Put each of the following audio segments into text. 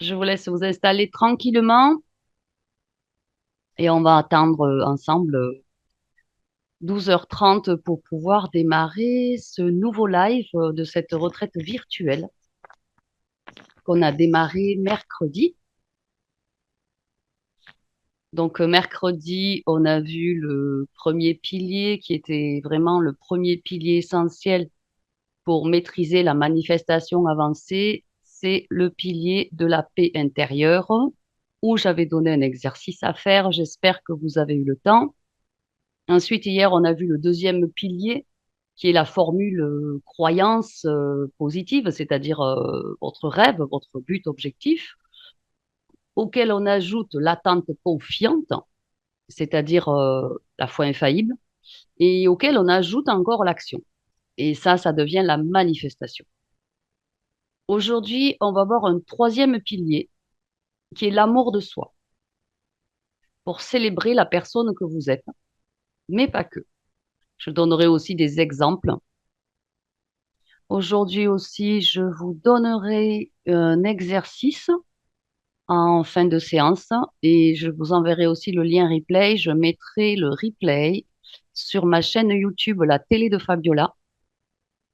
Je vous laisse vous installer tranquillement et on va attendre ensemble 12h30 pour pouvoir démarrer ce nouveau live de cette retraite virtuelle qu'on a démarré mercredi. Donc mercredi, on a vu le premier pilier qui était vraiment le premier pilier essentiel pour maîtriser la manifestation avancée. C'est le pilier de la paix intérieure où j'avais donné un exercice à faire. J'espère que vous avez eu le temps. Ensuite, hier, on a vu le deuxième pilier, qui est la formule croyance positive, c'est-à-dire votre rêve, votre but, objectif, auquel on ajoute l'attente confiante, c'est-à-dire la foi infaillible, et auquel on ajoute encore l'action. Et ça devient la manifestation. Aujourd'hui, on va voir un troisième pilier, qui est l'amour de soi, pour célébrer la personne que vous êtes, mais pas que. Je donnerai aussi des exemples. Aujourd'hui aussi, je vous donnerai un exercice en fin de séance et je vous enverrai aussi le lien replay. Je mettrai le replay sur ma chaîne YouTube, la télé de Fabiola,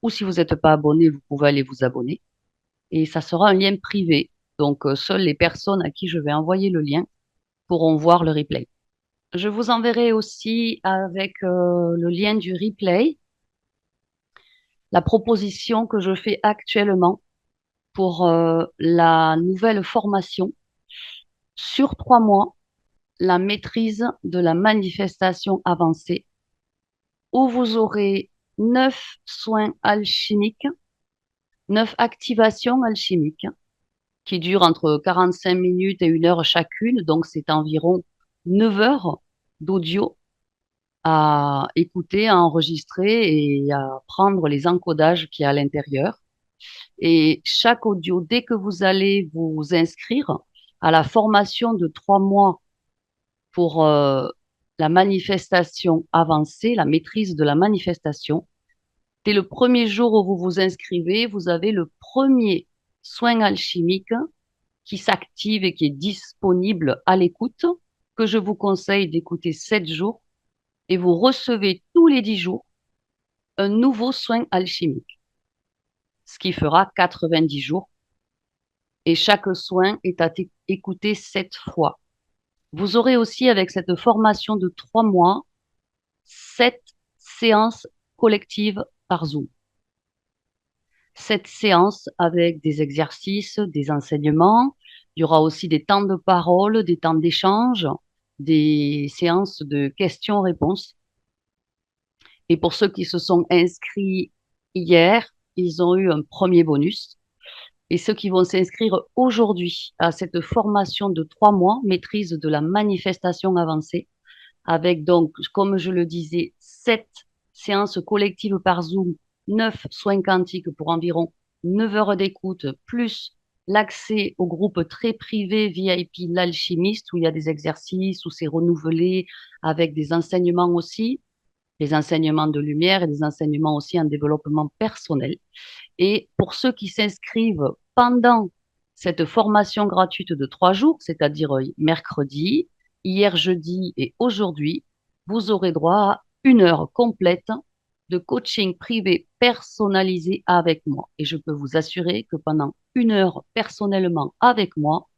ou si vous n'êtes pas abonné, vous pouvez aller vous abonner. Et ça sera un lien privé. Donc, seules les personnes à qui je vais envoyer le lien pourront voir le replay. Je vous enverrai aussi avec le lien du replay la proposition que je fais actuellement pour la nouvelle formation sur 3 mois, la maîtrise de la manifestation avancée, où vous aurez 9 soins alchimiques, 9 activations alchimiques, qui durent entre 45 minutes et 1 heure chacune, donc c'est environ 9 heures d'audio à écouter, à enregistrer et à prendre les encodages qu'il y a à l'intérieur. Et chaque audio, dès que vous allez vous inscrire à la formation de 3 mois pour la manifestation avancée, la maîtrise de la manifestation, dès le premier jour où vous vous inscrivez, vous avez le premier soin alchimique qui s'active et qui est disponible à l'écoute, que je vous conseille d'écouter 7 jours, et vous recevez tous les 10 jours un nouveau soin alchimique, ce qui fera 90 jours, et chaque soin est à écouter 7 fois. Vous aurez aussi, avec cette formation de 3 mois, 7 séances collectives par Zoom. 7 séances avec des exercices, des enseignements. Il y aura aussi des temps de parole, des temps d'échange, des séances de questions-réponses. Et pour ceux qui se sont inscrits hier, ils ont eu un premier bonus. Et ceux qui vont s'inscrire aujourd'hui à cette formation de 3 mois, maîtrise de la manifestation avancée, avec donc, comme je le disais, 7 séances collectives par Zoom, 9 soins quantiques pour environ 9 heures d'écoute, plus l'accès au groupe très privé VIP L'Alchimiste, où il y a des exercices, où c'est renouvelé, avec des enseignements aussi, des enseignements de lumière et des enseignements aussi en développement personnel. Et pour ceux qui s'inscrivent pendant cette formation gratuite de 3 jours, c'est-à-dire mercredi, hier jeudi et aujourd'hui, vous aurez droit à 1 heure complète de coaching privé personnalisé avec moi. Et je peux vous assurer que pendant 1 heure personnellement avec moi,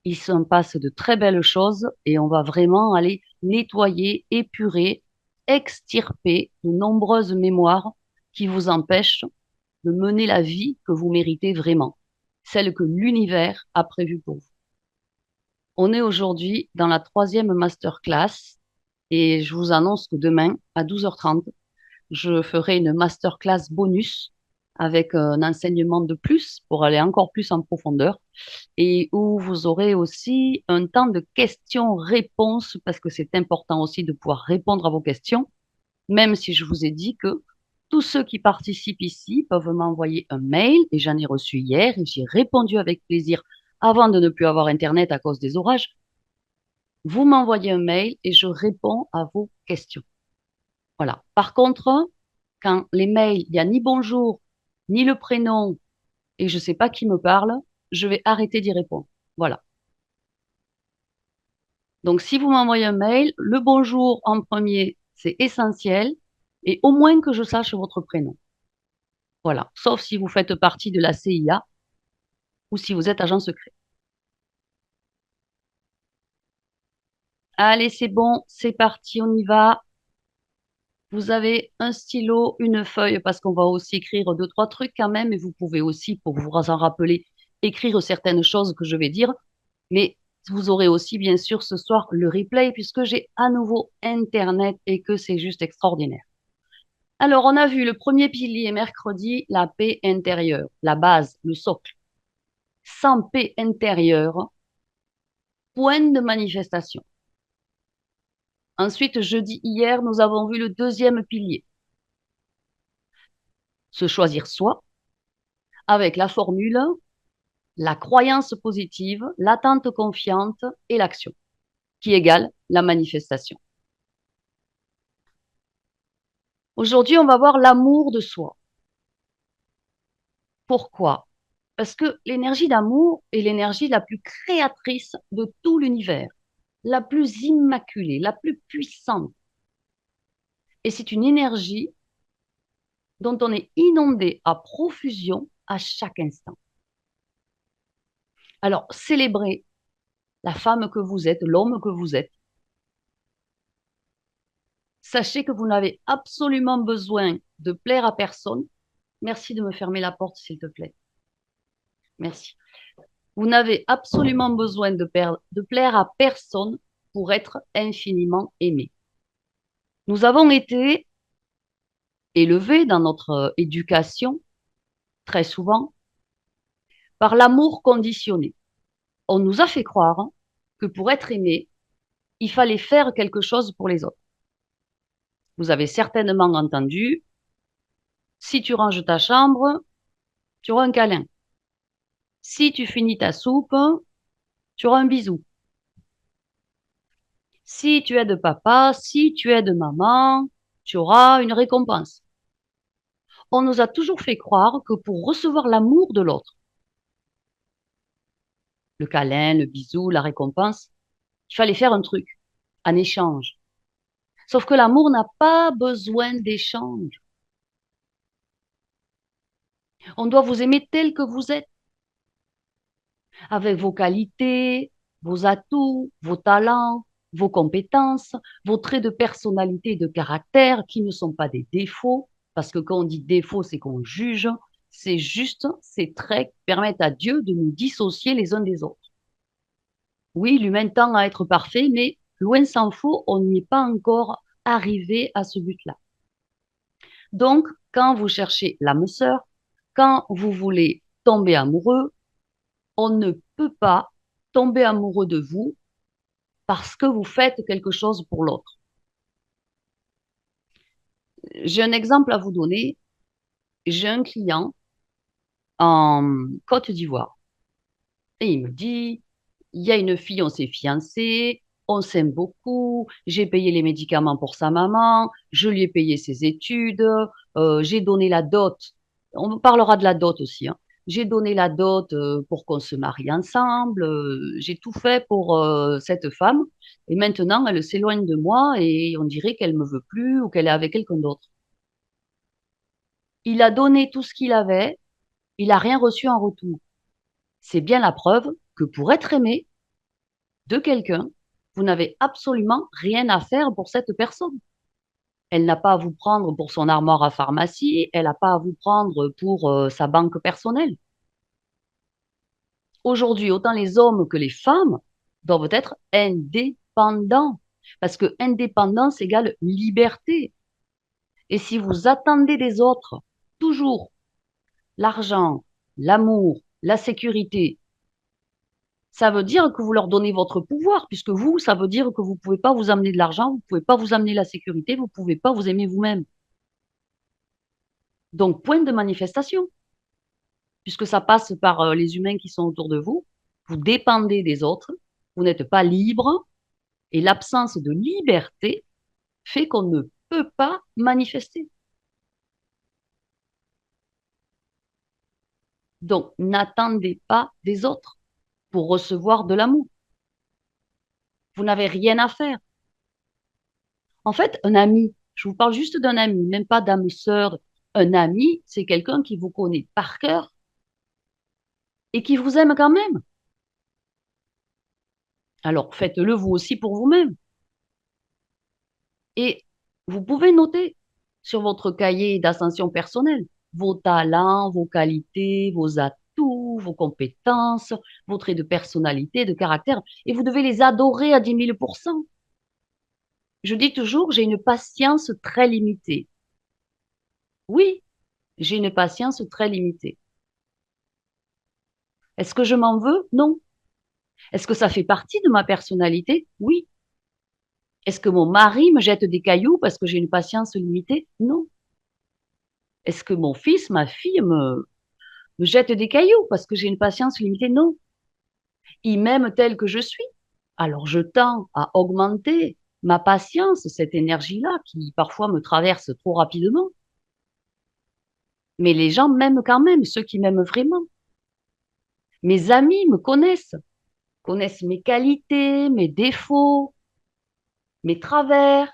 il s'en passe de très belles choses et on va vraiment aller nettoyer, épurer, extirper de nombreuses mémoires qui vous empêchent de mener la vie que vous méritez vraiment, celle que l'univers a prévue pour vous. On est aujourd'hui dans la troisième masterclass et je vous annonce que demain, à 12h30, je ferai une masterclass bonus avec un enseignement de plus pour aller encore plus en profondeur et où vous aurez aussi un temps de questions-réponses parce que c'est important aussi de pouvoir répondre à vos questions, même si je vous ai dit que tous ceux qui participent ici peuvent m'envoyer un mail et j'en ai reçu hier et j'ai répondu avec plaisir avant de ne plus avoir Internet à cause des orages. Vous m'envoyez un mail et je réponds à vos questions. Voilà. Par contre, quand les mails, il n'y a ni bonjour, ni le prénom et je ne sais pas qui me parle, je vais arrêter d'y répondre. Voilà. Donc, si vous m'envoyez un mail, le bonjour en premier, c'est essentiel, et au moins que je sache votre prénom. Voilà. Sauf si vous faites partie de la CIA ou si vous êtes agent secret. Allez, c'est bon, c'est parti, on y va. Vous avez un stylo, une feuille, parce qu'on va aussi écrire deux, trois trucs quand même, et vous pouvez aussi, pour vous en rappeler, écrire certaines choses que je vais dire. Mais vous aurez aussi, bien sûr, ce soir le replay, puisque j'ai à nouveau Internet et que c'est juste extraordinaire. Alors, on a vu le premier pilier mercredi, la paix intérieure, la base, le socle. Sans paix intérieure, point de manifestation. Ensuite, jeudi hier, nous avons vu le deuxième pilier, se choisir soi, avec la formule, la croyance positive, l'attente confiante et l'action, qui égale la manifestation. Aujourd'hui, on va voir l'amour de soi. Pourquoi? Parce que l'énergie d'amour est l'énergie la plus créatrice de tout l'univers, la plus immaculée, la plus puissante. Et c'est une énergie dont on est inondé à profusion à chaque instant. Alors, célébrez la femme que vous êtes, l'homme que vous êtes. Sachez que vous n'avez absolument besoin de plaire à personne. Merci de me fermer la porte, s'il te plaît. Merci. Vous n'avez absolument besoin de plaire à personne pour être infiniment aimé. Nous avons été élevés dans notre éducation, très souvent, par l'amour conditionné. On nous a fait croire que pour être aimé, il fallait faire quelque chose pour les autres. Vous avez certainement entendu, si tu ranges ta chambre, tu auras un câlin. Si tu finis ta soupe, tu auras un bisou. Si tu aides papa, si tu aides maman, tu auras une récompense. On nous a toujours fait croire que pour recevoir l'amour de l'autre, le câlin, le bisou, la récompense, il fallait faire un truc, un échange. Sauf que l'amour n'a pas besoin d'échange. On doit vous aimer tel que vous êtes, avec vos qualités, vos atouts, vos talents, vos compétences, vos traits de personnalité et de caractère qui ne sont pas des défauts, parce que quand on dit défaut, c'est qu'on juge, c'est juste ces traits qui permettent à Dieu de nous dissocier les uns des autres. Oui, l'humain tend à être parfait, mais loin s'en faut, on n'y est pas encore arrivé à ce but-là. Donc, quand vous cherchez l'âme sœur, quand vous voulez tomber amoureux, on ne peut pas tomber amoureux de vous parce que vous faites quelque chose pour l'autre. J'ai un exemple à vous donner. J'ai un client en Côte d'Ivoire et il me dit, il y a une fille, on s'est fiancés, on s'aime beaucoup, j'ai payé les médicaments pour sa maman, je lui ai payé ses études, j'ai donné la dot. On parlera de la dot aussi, hein. J'ai donné la dot pour qu'on se marie ensemble, j'ai tout fait pour cette femme et maintenant elle s'éloigne de moi et on dirait qu'elle me veut plus ou qu'elle est avec quelqu'un d'autre. Il a donné tout ce qu'il avait, il n'a rien reçu en retour. C'est bien la preuve que pour être aimé, de quelqu'un, vous n'avez absolument rien à faire pour cette personne. Elle n'a pas à vous prendre pour son armoire à pharmacie, elle n'a pas à vous prendre pour sa banque personnelle. Aujourd'hui, autant les hommes que les femmes doivent être indépendants, parce que indépendance égale liberté. Et si vous attendez des autres toujours l'argent, l'amour, la sécurité, ça veut dire que vous leur donnez votre pouvoir, puisque vous, ça veut dire que vous ne pouvez pas vous amener de l'argent, vous ne pouvez pas vous amener la sécurité, vous ne pouvez pas vous aimer vous-même. Donc, point de manifestation, puisque ça passe par les humains qui sont autour de vous, vous dépendez des autres, vous n'êtes pas libre, et l'absence de liberté fait qu'on ne peut pas manifester. Donc, n'attendez pas des autres pour recevoir de l'amour. Vous n'avez rien à faire. En fait, un ami, je vous parle juste d'un ami, même pas d'âme sœur. Un ami, c'est quelqu'un qui vous connaît par cœur et qui vous aime quand même. Alors, faites-le vous aussi pour vous-même. Et vous pouvez noter sur votre cahier d'ascension personnelle vos talents, vos qualités, vos atouts, vos compétences, vos traits de personnalité, de caractère. Et vous devez les adorer à 10 000%. Je dis toujours, j'ai une patience très limitée. Oui, j'ai une patience très limitée. Est-ce que je m'en veux? Non. Est-ce que ça fait partie de ma personnalité? Oui. Est-ce que mon mari me jette des cailloux parce que j'ai une patience limitée? Non. Est-ce que mon fils, ma fille me jette des cailloux parce que j'ai une patience limitée? Non. Ils m'aiment tel que je suis. Alors je tends à augmenter ma patience, cette énergie-là qui parfois me traverse trop rapidement. Mais les gens m'aiment quand même, ceux qui m'aiment vraiment. Mes amis me connaissent mes qualités, mes défauts, mes travers,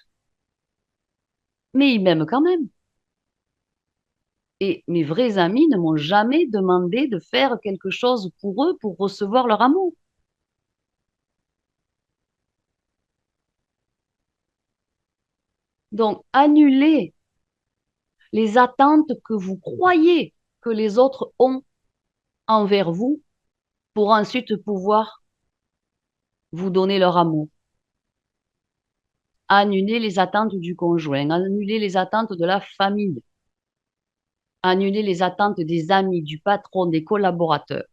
mais ils m'aiment quand même. Et mes vrais amis ne m'ont jamais demandé de faire quelque chose pour eux pour recevoir leur amour. Donc, annulez les attentes que vous croyez que les autres ont envers vous pour ensuite pouvoir vous donner leur amour. Annulez les attentes du conjoint, annulez les attentes de la famille, annulez les attentes des amis, du patron, des collaborateurs.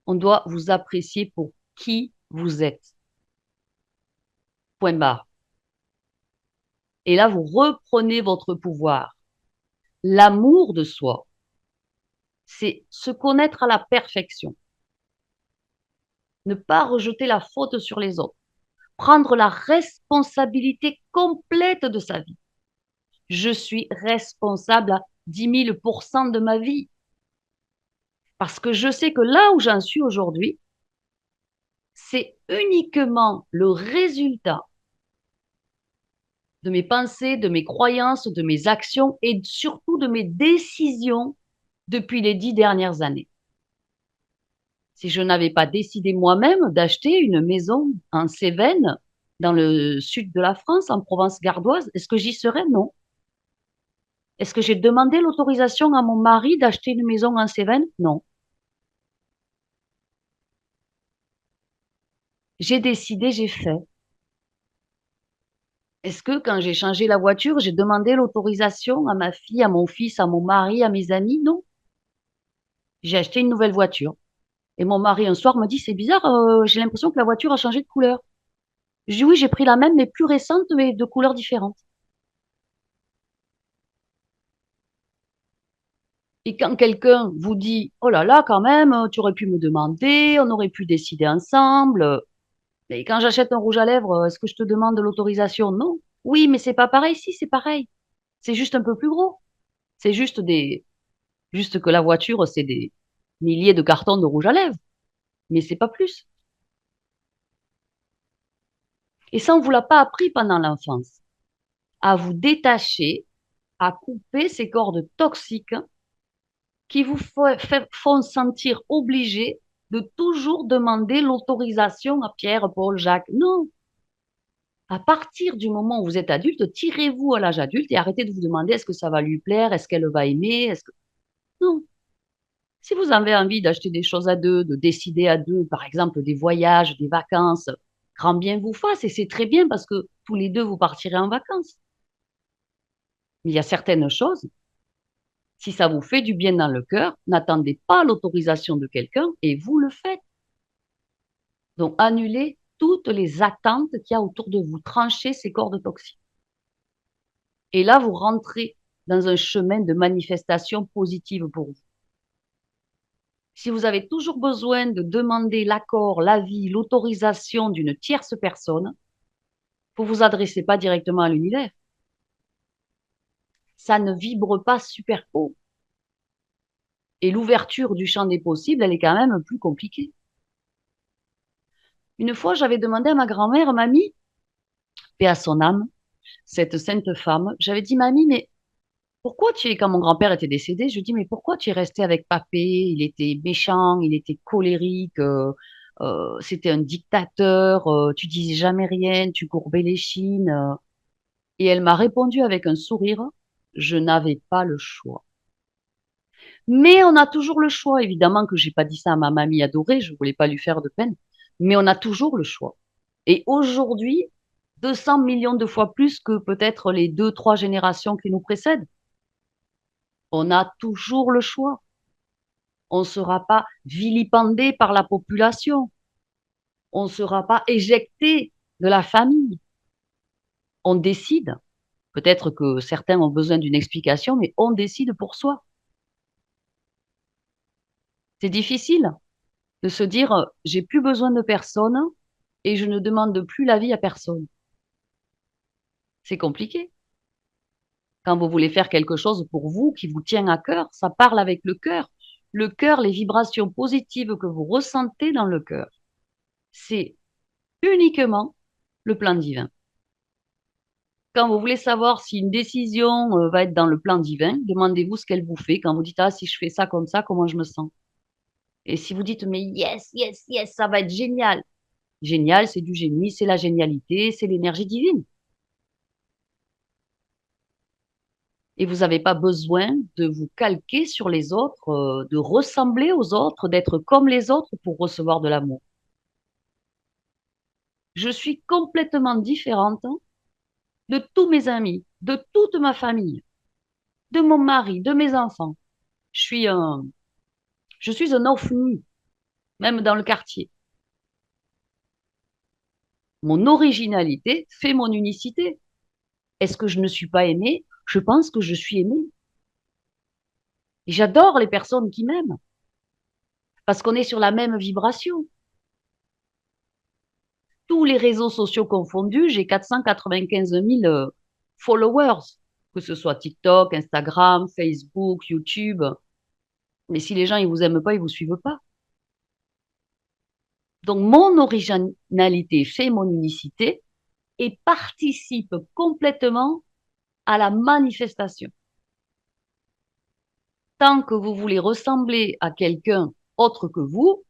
On doit vous apprécier pour qui vous êtes. Point barre. Et là, vous reprenez votre pouvoir. L'amour de soi, c'est se connaître à la perfection. Ne pas rejeter la faute sur les autres. Prendre la responsabilité complète de sa vie. Je suis responsable à 10 000% de ma vie. Parce que je sais que là où j'en suis aujourd'hui, c'est uniquement le résultat de mes pensées, de mes croyances, de mes actions et surtout de mes décisions depuis les 10 dernières années. Si je n'avais pas décidé moi-même d'acheter une maison en Cévennes, dans le sud de la France, en Provence gardoise, est-ce que j'y serais? Non. Est-ce que j'ai demandé l'autorisation à mon mari d'acheter une maison en Cévennes? Non. J'ai décidé, j'ai fait. Est-ce que quand j'ai changé la voiture, j'ai demandé l'autorisation à ma fille, à mon fils, à mon mari, à mes amis? Non. J'ai acheté une nouvelle voiture. Et mon mari, un soir, me dit, c'est bizarre, j'ai l'impression que la voiture a changé de couleur. Je dis, oui, j'ai pris la même, mais plus récente, mais de couleurs différentes. Et quand quelqu'un vous dit, oh là là, quand même, tu aurais pu me demander, on aurait pu décider ensemble. Mais quand j'achète un rouge à lèvres, est-ce que je te demande de l'autorisation? Non. Oui, mais c'est pas pareil. Si, c'est pareil. C'est juste un peu plus gros. C'est juste que la voiture, c'est des milliers de cartons de rouge à lèvres. Mais c'est pas plus. Et ça, on vous l'a pas appris pendant l'enfance. À vous détacher, à couper ces cordes toxiques qui vous font sentir obligé de toujours demander l'autorisation à Pierre, Paul, Jacques. Non. À partir du moment où vous êtes adulte, tirez-vous à l'âge adulte et arrêtez de vous demander est-ce que ça va lui plaire, est-ce qu'elle va aimer, est-ce que... Non. Si vous avez envie d'acheter des choses à deux, de décider à deux, par exemple des voyages, des vacances, grand bien vous fasse et c'est très bien parce que tous les deux vous partirez en vacances. Mais il y a certaines choses, si ça vous fait du bien dans le cœur, n'attendez pas l'autorisation de quelqu'un et vous le faites. Donc annulez toutes les attentes qu'il y a autour de vous, tranchez ces cordes toxiques. Et là, vous rentrez dans un chemin de manifestation positive pour vous. Si vous avez toujours besoin de demander l'accord, l'avis, l'autorisation d'une tierce personne, vous vous adressez pas directement à l'univers. Ça ne vibre pas super haut. Et l'ouverture du champ des possibles, elle est quand même plus compliquée. Une fois, j'avais demandé à ma grand-mère, mamie, paix à son âme, cette sainte femme, j'avais dit, mamie, mais pourquoi tu es, quand mon grand-père était décédé, je lui dis, mais pourquoi tu es resté avec papé? Il était méchant, il était colérique, c'était un dictateur, tu disais jamais rien, tu courbais les chines. Et elle m'a répondu avec un sourire, je n'avais pas le choix. Mais on a toujours le choix. Évidemment que j'ai pas dit ça à ma mamie adorée, je voulais pas lui faire de peine, mais on a toujours le choix. Et aujourd'hui, 200 millions de fois plus que peut-être les deux, trois générations qui nous précèdent, on a toujours le choix. On ne sera pas vilipendé par la population. On ne sera pas éjecté de la famille. On décide. Peut-être que certains ont besoin d'une explication, mais on décide pour soi. C'est difficile de se dire, j'ai plus besoin de personne et je ne demande plus l'avis à personne. C'est compliqué. Quand vous voulez faire quelque chose pour vous, qui vous tient à cœur, ça parle avec le cœur. Le cœur, les vibrations positives que vous ressentez dans le cœur, c'est uniquement le plan divin. Quand vous voulez savoir si une décision va être dans le plan divin, demandez-vous ce qu'elle vous fait. Quand vous dites, ah, si je fais ça comme ça, comment je me sens? Et si vous dites, mais yes, yes, yes, ça va être génial. Génial, c'est du génie, c'est la génialité, c'est l'énergie divine. Et vous n'avez pas besoin de vous calquer sur les autres, de ressembler aux autres, d'être comme les autres pour recevoir de l'amour. Je suis complètement différente de tous mes amis, de toute ma famille, de mon mari, de mes enfants. Je suis un, je suis un ovni, même dans le quartier. Mon originalité fait mon unicité. Est-ce que je ne suis pas aimée? Je pense que je suis aimée. Et j'adore les personnes qui m'aiment parce qu'on est sur la même vibration. Tous les réseaux sociaux confondus, j'ai 495 000 followers, que ce soit TikTok, Instagram, Facebook, YouTube. Mais si les gens ils vous aiment pas, ils vous suivent pas. Donc mon originalité fait mon unicité et participe complètement à la manifestation. Tant que vous voulez ressembler à quelqu'un autre que vous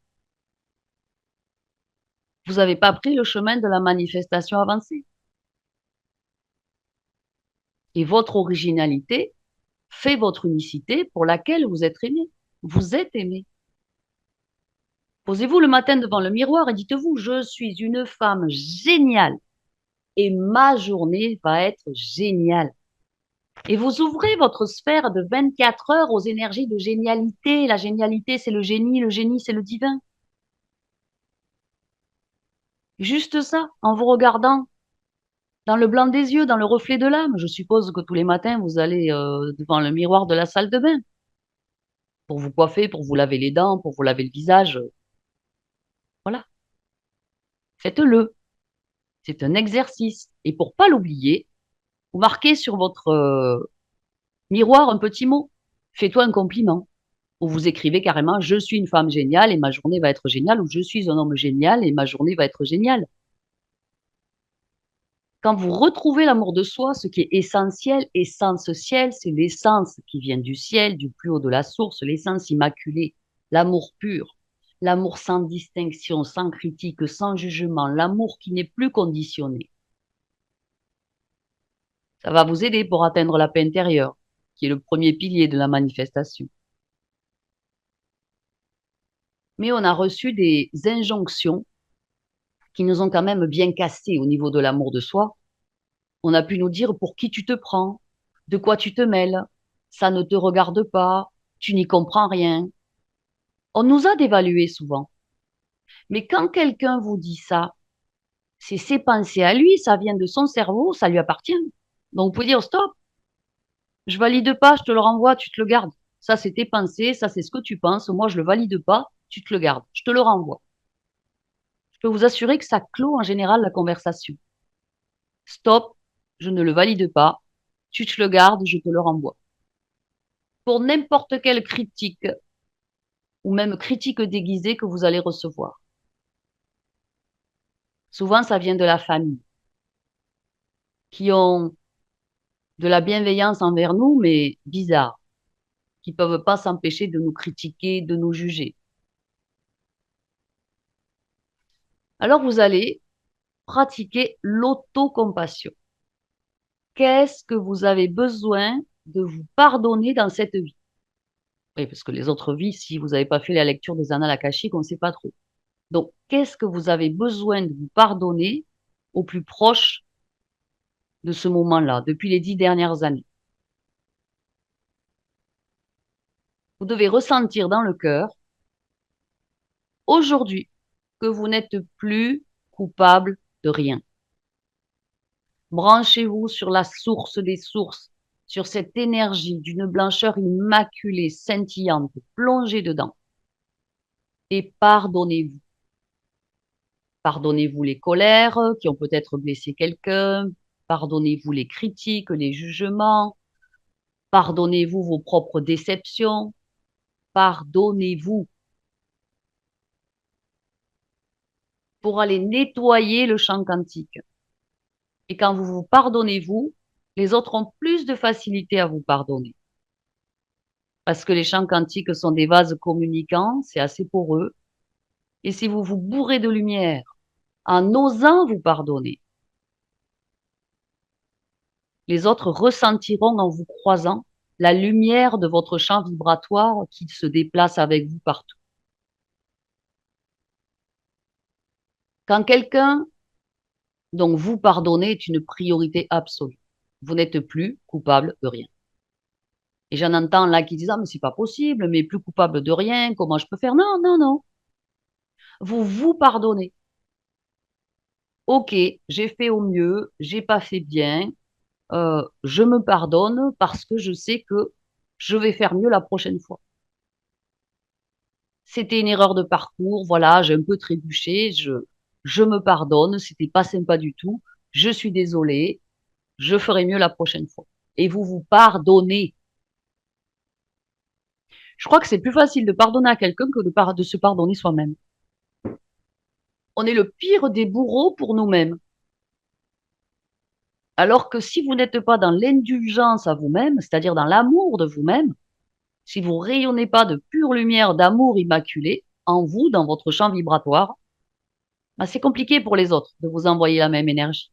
n'avez pas pris le chemin de la manifestation avancée. Et votre originalité fait votre unicité pour laquelle vous êtes aimé. Vous êtes aimé. Posez-vous le matin devant le miroir et dites-vous, je suis une femme géniale et ma journée va être géniale. Et vous ouvrez votre sphère de 24 heures aux énergies de génialité. La génialité, c'est le génie, c'est le divin. Juste ça, en vous regardant dans le blanc des yeux, dans le reflet de l'âme. Je suppose que tous les matins, vous allez devant le miroir de la salle de bain pour vous coiffer, pour vous laver les dents, pour vous laver le visage. Voilà, faites-le. C'est un exercice. Et pour pas l'oublier, vous marquez sur votre miroir un petit mot. Fais-toi un compliment. Ou vous écrivez carrément, je suis une femme géniale et ma journée va être géniale, ou je suis un homme génial et ma journée va être géniale. Quand vous retrouvez l'amour de soi, ce qui est essentiel, essence ciel, c'est l'essence qui vient du ciel, du plus haut de la source, l'essence immaculée, l'amour pur, l'amour sans distinction, sans critique, sans jugement, l'amour qui n'est plus conditionné. Ça va vous aider pour atteindre la paix intérieure, qui est le premier pilier de la manifestation. Mais on a reçu des injonctions qui nous ont quand même bien cassés au niveau de l'amour de soi. On a pu nous dire pour qui tu te prends, de quoi tu te mêles, ça ne te regarde pas, tu n'y comprends rien. On nous a dévalués souvent. Mais quand quelqu'un vous dit ça, c'est ses pensées à lui, ça vient de son cerveau, ça lui appartient. Donc vous pouvez dire stop, je valide pas, je te le renvoie, tu te le gardes. Ça c'est tes pensées, ça c'est ce que tu penses, moi je le valide pas, tu te le gardes, je te le renvoie. Je peux vous assurer que ça clôt en général la conversation. Stop, je ne le valide pas, tu te le gardes, je te le renvoie. Pour n'importe quelle critique, ou même critique déguisée que vous allez recevoir. Souvent, ça vient de la famille, qui ont de la bienveillance envers nous, mais bizarre, qui ne peuvent pas s'empêcher de nous critiquer, de nous juger. Alors, vous allez pratiquer l'autocompassion. Qu'est-ce que vous avez besoin de vous pardonner dans cette vie? Oui, parce que les autres vies, si vous n'avez pas fait la lecture des annales akashiques, on ne sait pas trop. Donc, qu'est-ce que vous avez besoin de vous pardonner au plus proche de ce moment-là, depuis les 10 dernières années? Vous devez ressentir dans le cœur, aujourd'hui, que vous n'êtes plus coupable de rien. Branchez-vous sur la source des sources, sur cette énergie d'une blancheur immaculée, scintillante, plongez dedans et pardonnez-vous. Pardonnez-vous les colères qui ont peut-être blessé quelqu'un, pardonnez-vous les critiques, les jugements, pardonnez-vous vos propres déceptions, pardonnez-vous pour aller nettoyer le champ quantique. Et quand vous vous pardonnez-vous, les autres ont plus de facilité à vous pardonner. Parce que les champs quantiques sont des vases communicants, c'est assez poreux. Et si vous vous bourrez de lumière en osant vous pardonner, les autres ressentiront en vous croisant la lumière de votre champ vibratoire qui se déplace avec vous partout. Quand quelqu'un dont vous pardonnez est une priorité absolue, vous n'êtes plus coupable de rien. Et j'en entends là qui disent ah mais c'est pas possible, mais plus coupable de rien, comment je peux faire? Non, non, non. Vous vous pardonnez. Ok, j'ai fait au mieux, j'ai pas fait bien, je me pardonne parce que je sais que je vais faire mieux la prochaine fois. C'était une erreur de parcours, voilà, j'ai un peu trébuché, je me pardonne, c'était pas sympa du tout, je suis désolée, je ferai mieux la prochaine fois. Et vous vous pardonnez. Je crois que c'est plus facile de pardonner à quelqu'un que de se pardonner soi-même. On est le pire des bourreaux pour nous-mêmes. Alors que si vous n'êtes pas dans l'indulgence à vous-même, c'est-à-dire dans l'amour de vous-même, si vous rayonnez pas de pure lumière d'amour immaculé en vous, dans votre champ vibratoire, bah c'est compliqué pour les autres de vous envoyer la même énergie.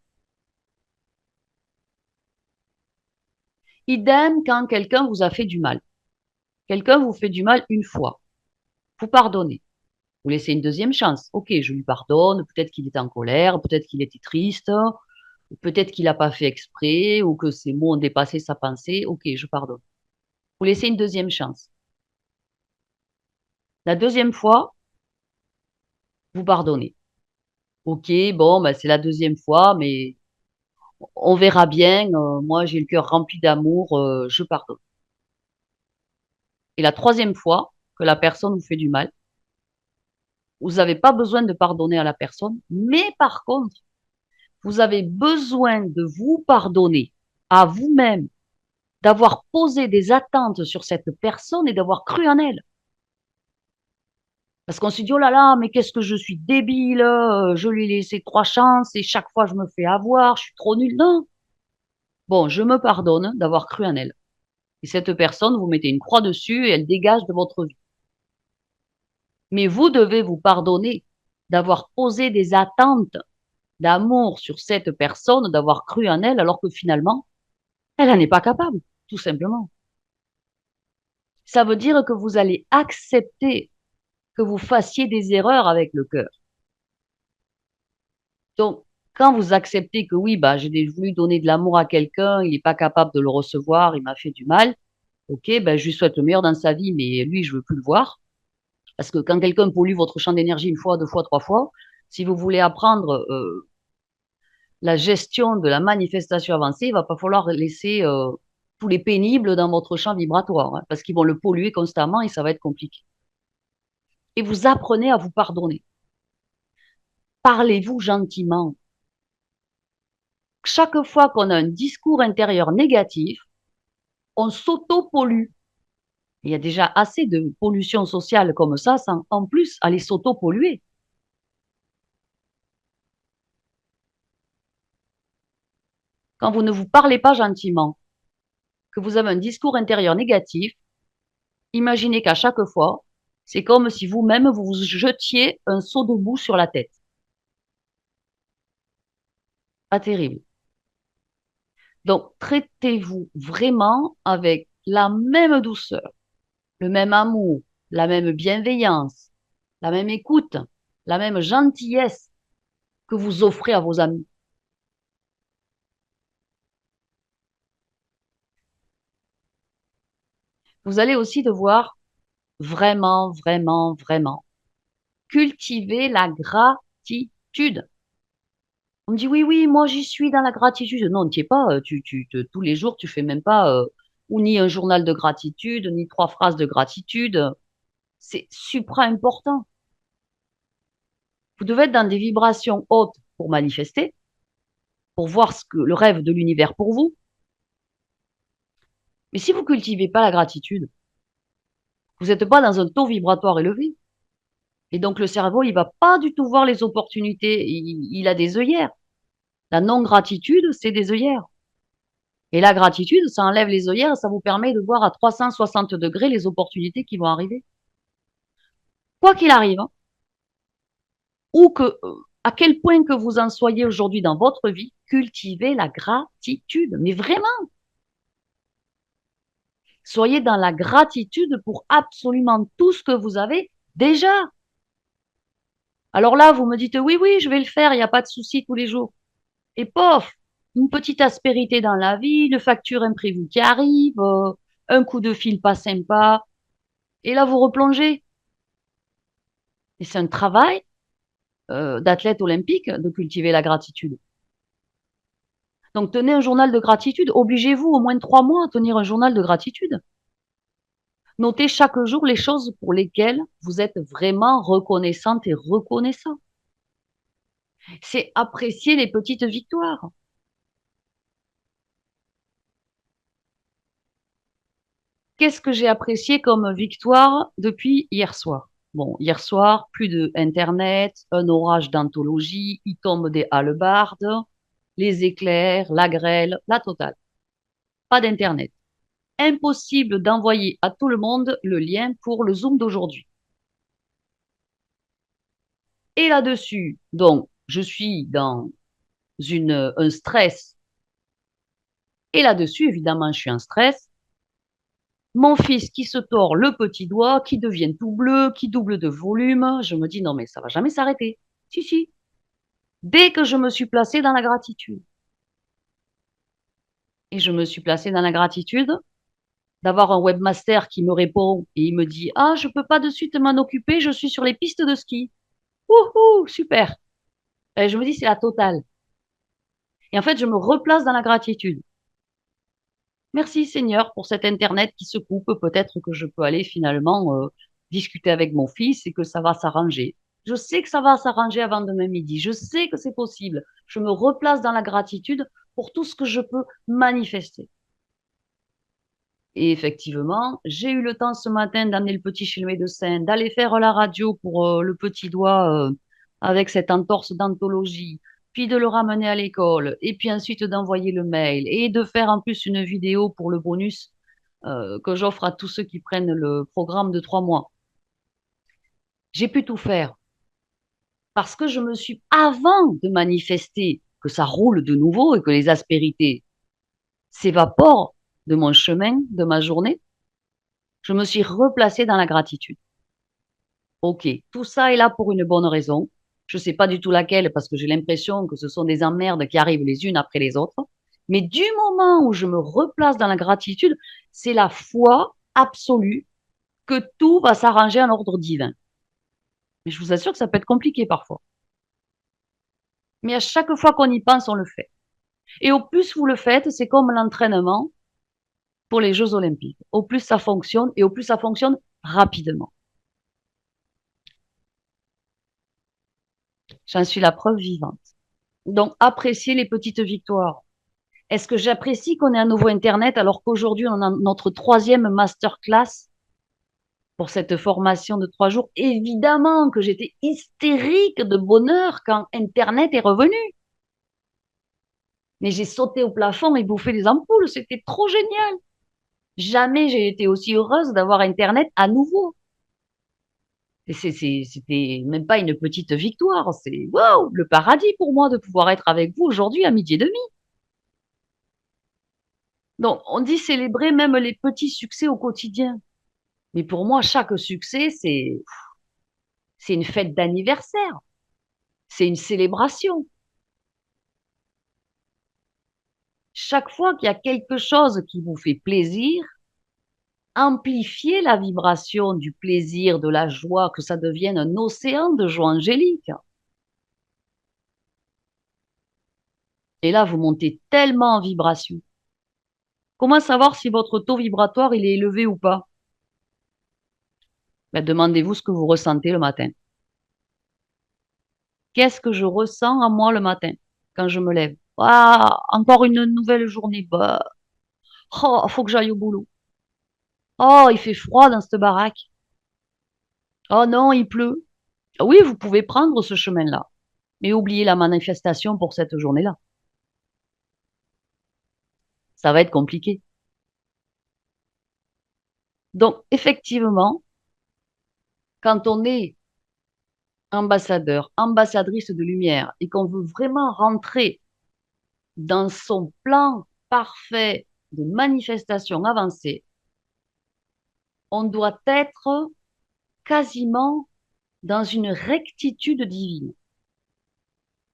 Idem quand quelqu'un vous a fait du mal. Quelqu'un vous fait du mal une fois. Vous pardonnez. Vous laissez une deuxième chance. Ok, je lui pardonne. Peut-être qu'il était en colère, peut-être qu'il était triste, peut-être qu'il n'a pas fait exprès ou que ses mots ont dépassé sa pensée. Ok, je pardonne. Vous laissez une deuxième chance. La deuxième fois, vous pardonnez. Ok, bon, bah, c'est la deuxième fois, mais on verra bien. Moi, j'ai le cœur rempli d'amour, je pardonne. Et la troisième fois que la personne vous fait du mal, vous n'avez pas besoin de pardonner à la personne, mais par contre, vous avez besoin de vous pardonner à vous-même, d'avoir posé des attentes sur cette personne et d'avoir cru en elle. Parce qu'on se dit, oh là là, mais qu'est-ce que je suis débile, je lui ai laissé 3 chances et chaque fois je me fais avoir, je suis trop nulle. Non. Bon, je me pardonne d'avoir cru en elle. Et cette personne, vous mettez une croix dessus et elle dégage de votre vie. Mais vous devez vous pardonner d'avoir posé des attentes d'amour sur cette personne, d'avoir cru en elle, alors que finalement, elle n'en est pas capable, tout simplement. Ça veut dire que vous allez accepter que vous fassiez des erreurs avec le cœur. Donc, quand vous acceptez que oui, bah, j'ai voulu donner de l'amour à quelqu'un, il n'est pas capable de le recevoir, il m'a fait du mal, ok, ben, je lui souhaite le meilleur dans sa vie, mais lui, je veux plus le voir. Parce que quand quelqu'un pollue votre champ d'énergie une fois, deux fois, trois fois, si vous voulez apprendre la gestion de la manifestation avancée, il va pas falloir laisser tous les pénibles dans votre champ vibratoire, hein, parce qu'ils vont le polluer constamment et ça va être compliqué. Et vous apprenez à vous pardonner. Parlez-vous gentiment. Chaque fois qu'on a un discours intérieur négatif, on s'auto-pollue. Il y a déjà assez de pollution sociale comme ça, sans en plus aller s'auto-polluer. Quand vous ne vous parlez pas gentiment, que vous avez un discours intérieur négatif, imaginez qu'à chaque fois, c'est comme si vous-même vous vous jetiez un seau de boue sur la tête. Pas terrible. Donc, traitez-vous vraiment avec la même douceur, le même amour, la même bienveillance, la même écoute, la même gentillesse que vous offrez à vos amis. Vous allez aussi devoir vraiment, vraiment, vraiment cultiver la gratitude. On me dit oui, oui, moi j'y suis dans la gratitude. Non, tu n'y es pas. Tous les jours, tu fais même pas ou ni un journal de gratitude, ni 3 phrases de gratitude. C'est supra important. Vous devez être dans des vibrations hautes pour manifester, pour voir ce que le rêve de l'univers pour vous. Mais si vous cultivez pas la gratitude, vous n'êtes pas dans un taux vibratoire élevé. Et donc le cerveau, il va pas du tout voir les opportunités. Il a des œillères. La non-gratitude, c'est des œillères. Et la gratitude, ça enlève les œillères, ça vous permet de voir à 360 degrés les opportunités qui vont arriver. Quoi qu'il arrive, hein, ou que, à quel point que vous en soyez aujourd'hui dans votre vie, cultivez la gratitude. Mais vraiment, soyez dans la gratitude pour absolument tout ce que vous avez déjà. Alors là, vous me dites, oui, oui, je vais le faire, il n'y a pas de souci tous les jours. Et pof, une petite aspérité dans la vie, une facture imprévue qui arrive, un coup de fil pas sympa, et là, vous replongez. Et c'est un travail d'athlète olympique de cultiver la gratitude. Donc, tenez un journal de gratitude. Obligez-vous au moins de 3 mois à tenir un journal de gratitude. Notez chaque jour les choses pour lesquelles vous êtes vraiment reconnaissante et reconnaissant. C'est apprécier les petites victoires. Qu'est-ce que j'ai apprécié comme victoire depuis hier soir? Bon, hier soir, plus de Internet, un orage d'anthologie, il tombe des hallebardes, les éclairs, la grêle, la totale. Pas d'Internet. Impossible d'envoyer à tout le monde le lien pour le Zoom d'aujourd'hui. Et là-dessus, donc, je suis dans un stress. Et là-dessus, évidemment, je suis en stress. Mon fils qui se tord le petit doigt, qui devient tout bleu, qui double de volume. Je me dis, non, mais ça va jamais s'arrêter. Si, si. Dès que je me suis placée dans la gratitude. Et je me suis placée dans la gratitude d'avoir un webmaster qui me répond et il me dit, ah, je peux pas de suite m'en occuper, je suis sur les pistes de ski. Wouhou, super. Et je me dis, c'est la totale. Et en fait, je me replace dans la gratitude. Merci Seigneur pour cet Internet qui se coupe. Peut-être que je peux aller finalement discuter avec mon fils et que ça va s'arranger. Je sais que ça va s'arranger avant demain midi. Je sais que c'est possible. Je me replace dans la gratitude pour tout ce que je peux manifester. Et effectivement, j'ai eu le temps ce matin d'amener le petit chez le médecin, d'aller faire la radio pour le petit doigt avec cette entorse d'anthologie, puis de le ramener à l'école, et puis ensuite d'envoyer le mail, et de faire en plus une vidéo pour le bonus que j'offre à tous ceux qui prennent le programme de 3 mois. J'ai pu tout faire parce que je me suis, avant de manifester que ça roule de nouveau et que les aspérités s'évaporent de mon chemin, de ma journée, je me suis replacée dans la gratitude. Ok, tout ça est là pour une bonne raison. Je ne sais pas du tout laquelle parce que j'ai l'impression que ce sont des emmerdes qui arrivent les unes après les autres. Mais du moment où je me replace dans la gratitude, c'est la foi absolue que tout va s'arranger en ordre divin. Mais je vous assure que ça peut être compliqué parfois. Mais à chaque fois qu'on y pense, on le fait. Et au plus vous le faites, c'est comme l'entraînement pour les Jeux Olympiques. Au plus ça fonctionne et au plus ça fonctionne rapidement. J'en suis la preuve vivante. Donc, appréciez les petites victoires. Est-ce que j'apprécie qu'on ait un nouveau Internet alors qu'aujourd'hui, on a notre 3e masterclass pour cette formation de 3 jours. Évidemment que j'étais hystérique de bonheur quand Internet est revenu. Mais j'ai sauté au plafond et bouffé des ampoules. C'était trop génial. Jamais j'ai été aussi heureuse d'avoir Internet à nouveau. Et c'était même pas une petite victoire. C'est waouh, le paradis pour moi de pouvoir être avec vous aujourd'hui à 12h30. Donc, on dit célébrer même les petits succès au quotidien. Mais pour moi, chaque succès, c'est une fête d'anniversaire. C'est une célébration. Chaque fois qu'il y a quelque chose qui vous fait plaisir, amplifiez la vibration du plaisir, de la joie, que ça devienne un océan de joie angélique. Et là, vous montez tellement en vibration. Comment savoir si votre taux vibratoire il est élevé ou pas? Ben, demandez-vous ce que vous ressentez le matin. Qu'est-ce que je ressens en moi le matin quand je me lève? Ah, encore une nouvelle journée. Bah, oh, faut que j'aille au boulot. Oh, il fait froid dans cette baraque. Oh non, il pleut. Oui, vous pouvez prendre ce chemin-là, mais oubliez la manifestation pour cette journée-là. Ça va être compliqué. Donc, effectivement, quand on est ambassadeur, ambassadrice de lumière et qu'on veut vraiment rentrer dans son plan parfait de manifestation avancée, on doit être quasiment dans une rectitude divine.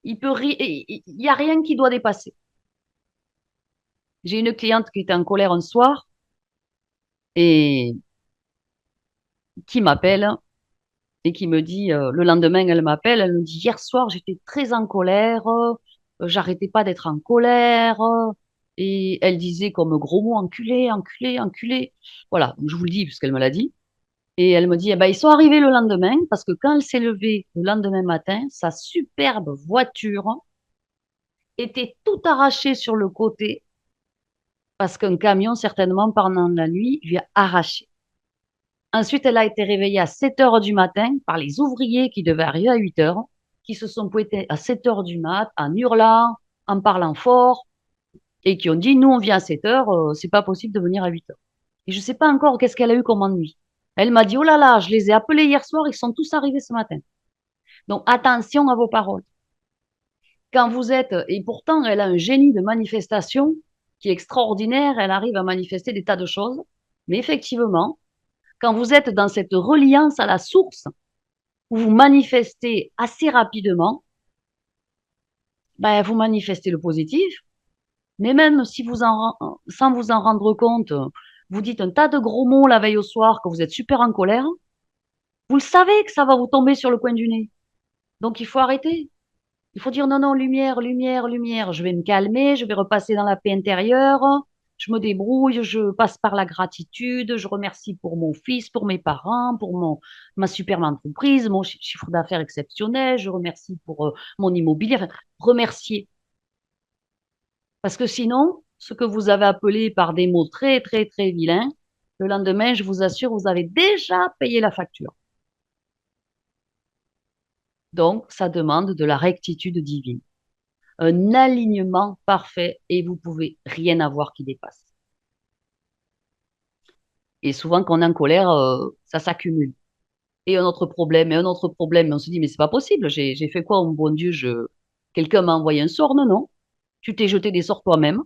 Il y a rien qui doit dépasser. J'ai une cliente qui était en colère un soir et qui m'appelle et qui me dit, le lendemain, elle m'appelle, elle me dit, hier soir, j'étais très en colère, j'arrêtais pas d'être en colère, et elle disait comme gros mots, enculé, enculé, enculé. Voilà, donc je vous le dis puisqu'elle me l'a dit. Et elle me dit, eh ben, ils sont arrivés le lendemain parce que quand elle s'est levée le lendemain matin, sa superbe voiture était tout arrachée sur le côté parce qu'un camion, certainement pendant la nuit, lui a arraché. Ensuite, elle a été réveillée à 7 heures du matin par les ouvriers qui devaient arriver à 8 heures, qui se sont pointés à 7 heures du mat en hurlant, en parlant fort, et qui ont dit, nous, on vient à 7 heures, c'est pas possible de venir à 8 heures. Et je sais pas encore qu'est-ce qu'elle a eu comme ennui. Elle m'a dit, oh là là, je les ai appelés hier soir, ils sont tous arrivés ce matin. Donc, attention à vos paroles. Quand vous êtes, et pourtant, elle a un génie de manifestation qui est extraordinaire, elle arrive à manifester des tas de choses, mais effectivement, quand vous êtes dans cette reliance à la source, où vous manifestez assez rapidement, ben, vous manifestez le positif, mais même si sans vous en rendre compte, vous dites un tas de gros mots la veille au soir, que vous êtes super en colère, vous le savez que ça va vous tomber sur le coin du nez. Donc il faut arrêter. Il faut dire non, non, lumière, lumière, lumière. Je vais me calmer, je vais repasser dans la paix intérieure. Je me débrouille, je passe par la gratitude, je remercie pour mon fils, pour mes parents, pour ma superbe entreprise, mon chiffre d'affaires exceptionnel, je remercie pour mon immobilier. Enfin, remercier. Parce que sinon, ce que vous avez appelé par des mots très, très, très vilains, le lendemain, je vous assure, vous avez déjà payé la facture. Donc, ça demande de la rectitude divine, un alignement parfait et vous pouvez rien avoir qui dépasse. Et souvent, quand on est en colère, ça s'accumule. Et un autre problème, et un autre problème. Et on se dit, mais c'est pas possible. J'ai fait quoi, mon bon Dieu? Quelqu'un m'a envoyé un sort? Non, non. Tu t'es jeté des sorts toi-même,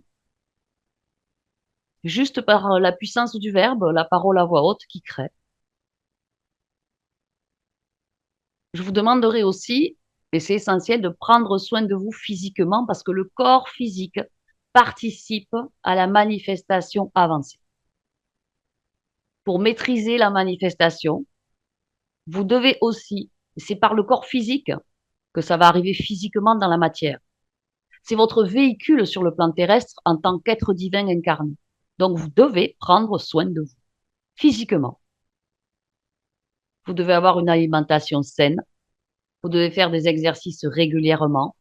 juste par la puissance du verbe, la parole à voix haute qui crée. Je vous demanderai aussi, et c'est essentiel, de prendre soin de vous physiquement parce que le corps physique participe à la manifestation avancée. Pour maîtriser la manifestation, vous devez aussi, c'est par le corps physique que ça va arriver physiquement dans la matière. C'est votre véhicule sur le plan terrestre en tant qu'être divin incarné. Donc, vous devez prendre soin de vous physiquement. Vous devez avoir une alimentation saine. Vous devez faire des exercices régulièrement,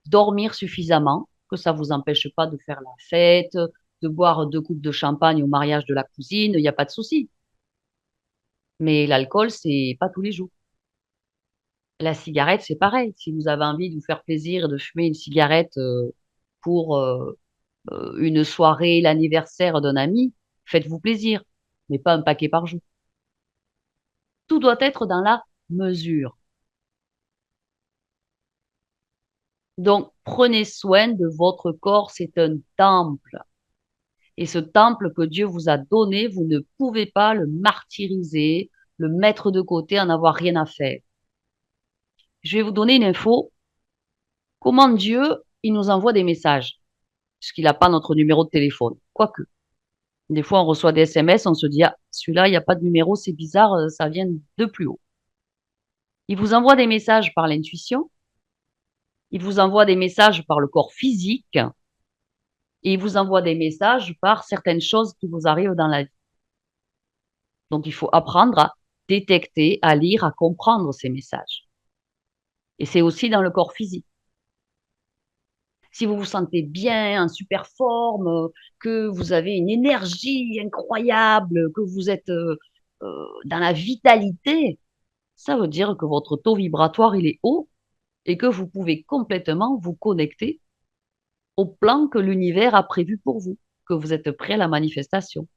dormir suffisamment, que ça ne vous empêche pas de faire la fête, de boire 2 coupes de champagne au mariage de la cousine, il n'y a pas de souci. Mais l'alcool, c'est pas tous les jours. La cigarette, c'est pareil. Si vous avez envie de vous faire plaisir et de fumer une cigarette, pour, une soirée, l'anniversaire d'un ami, faites-vous plaisir, mais pas un paquet par jour. Tout doit être dans la mesure. Donc prenez soin de votre corps, c'est un temple et ce temple que Dieu vous a donné, vous ne pouvez pas le martyriser, le mettre de côté, en avoir rien à faire. Je vais vous donner une info. Comment Dieu, il nous envoie des messages? Puisqu'il n'a pas notre numéro de téléphone. Quoique, des fois, on reçoit des SMS, on se dit, ah, celui-là, il n'y a pas de numéro, c'est bizarre, ça vient de plus haut. Il vous envoie des messages par l'intuition, il vous envoie des messages par le corps physique, et il vous envoie des messages par certaines choses qui vous arrivent dans la vie. Donc, il faut apprendre à détecter, à lire, à comprendre ces messages. Et c'est aussi dans le corps physique. Si vous vous sentez bien, en super forme, que vous avez une énergie incroyable, que vous êtes dans la vitalité, ça veut dire que votre taux vibratoire, il est haut et que vous pouvez complètement vous connecter au plan que l'univers a prévu pour vous, que vous êtes prêt à la manifestation.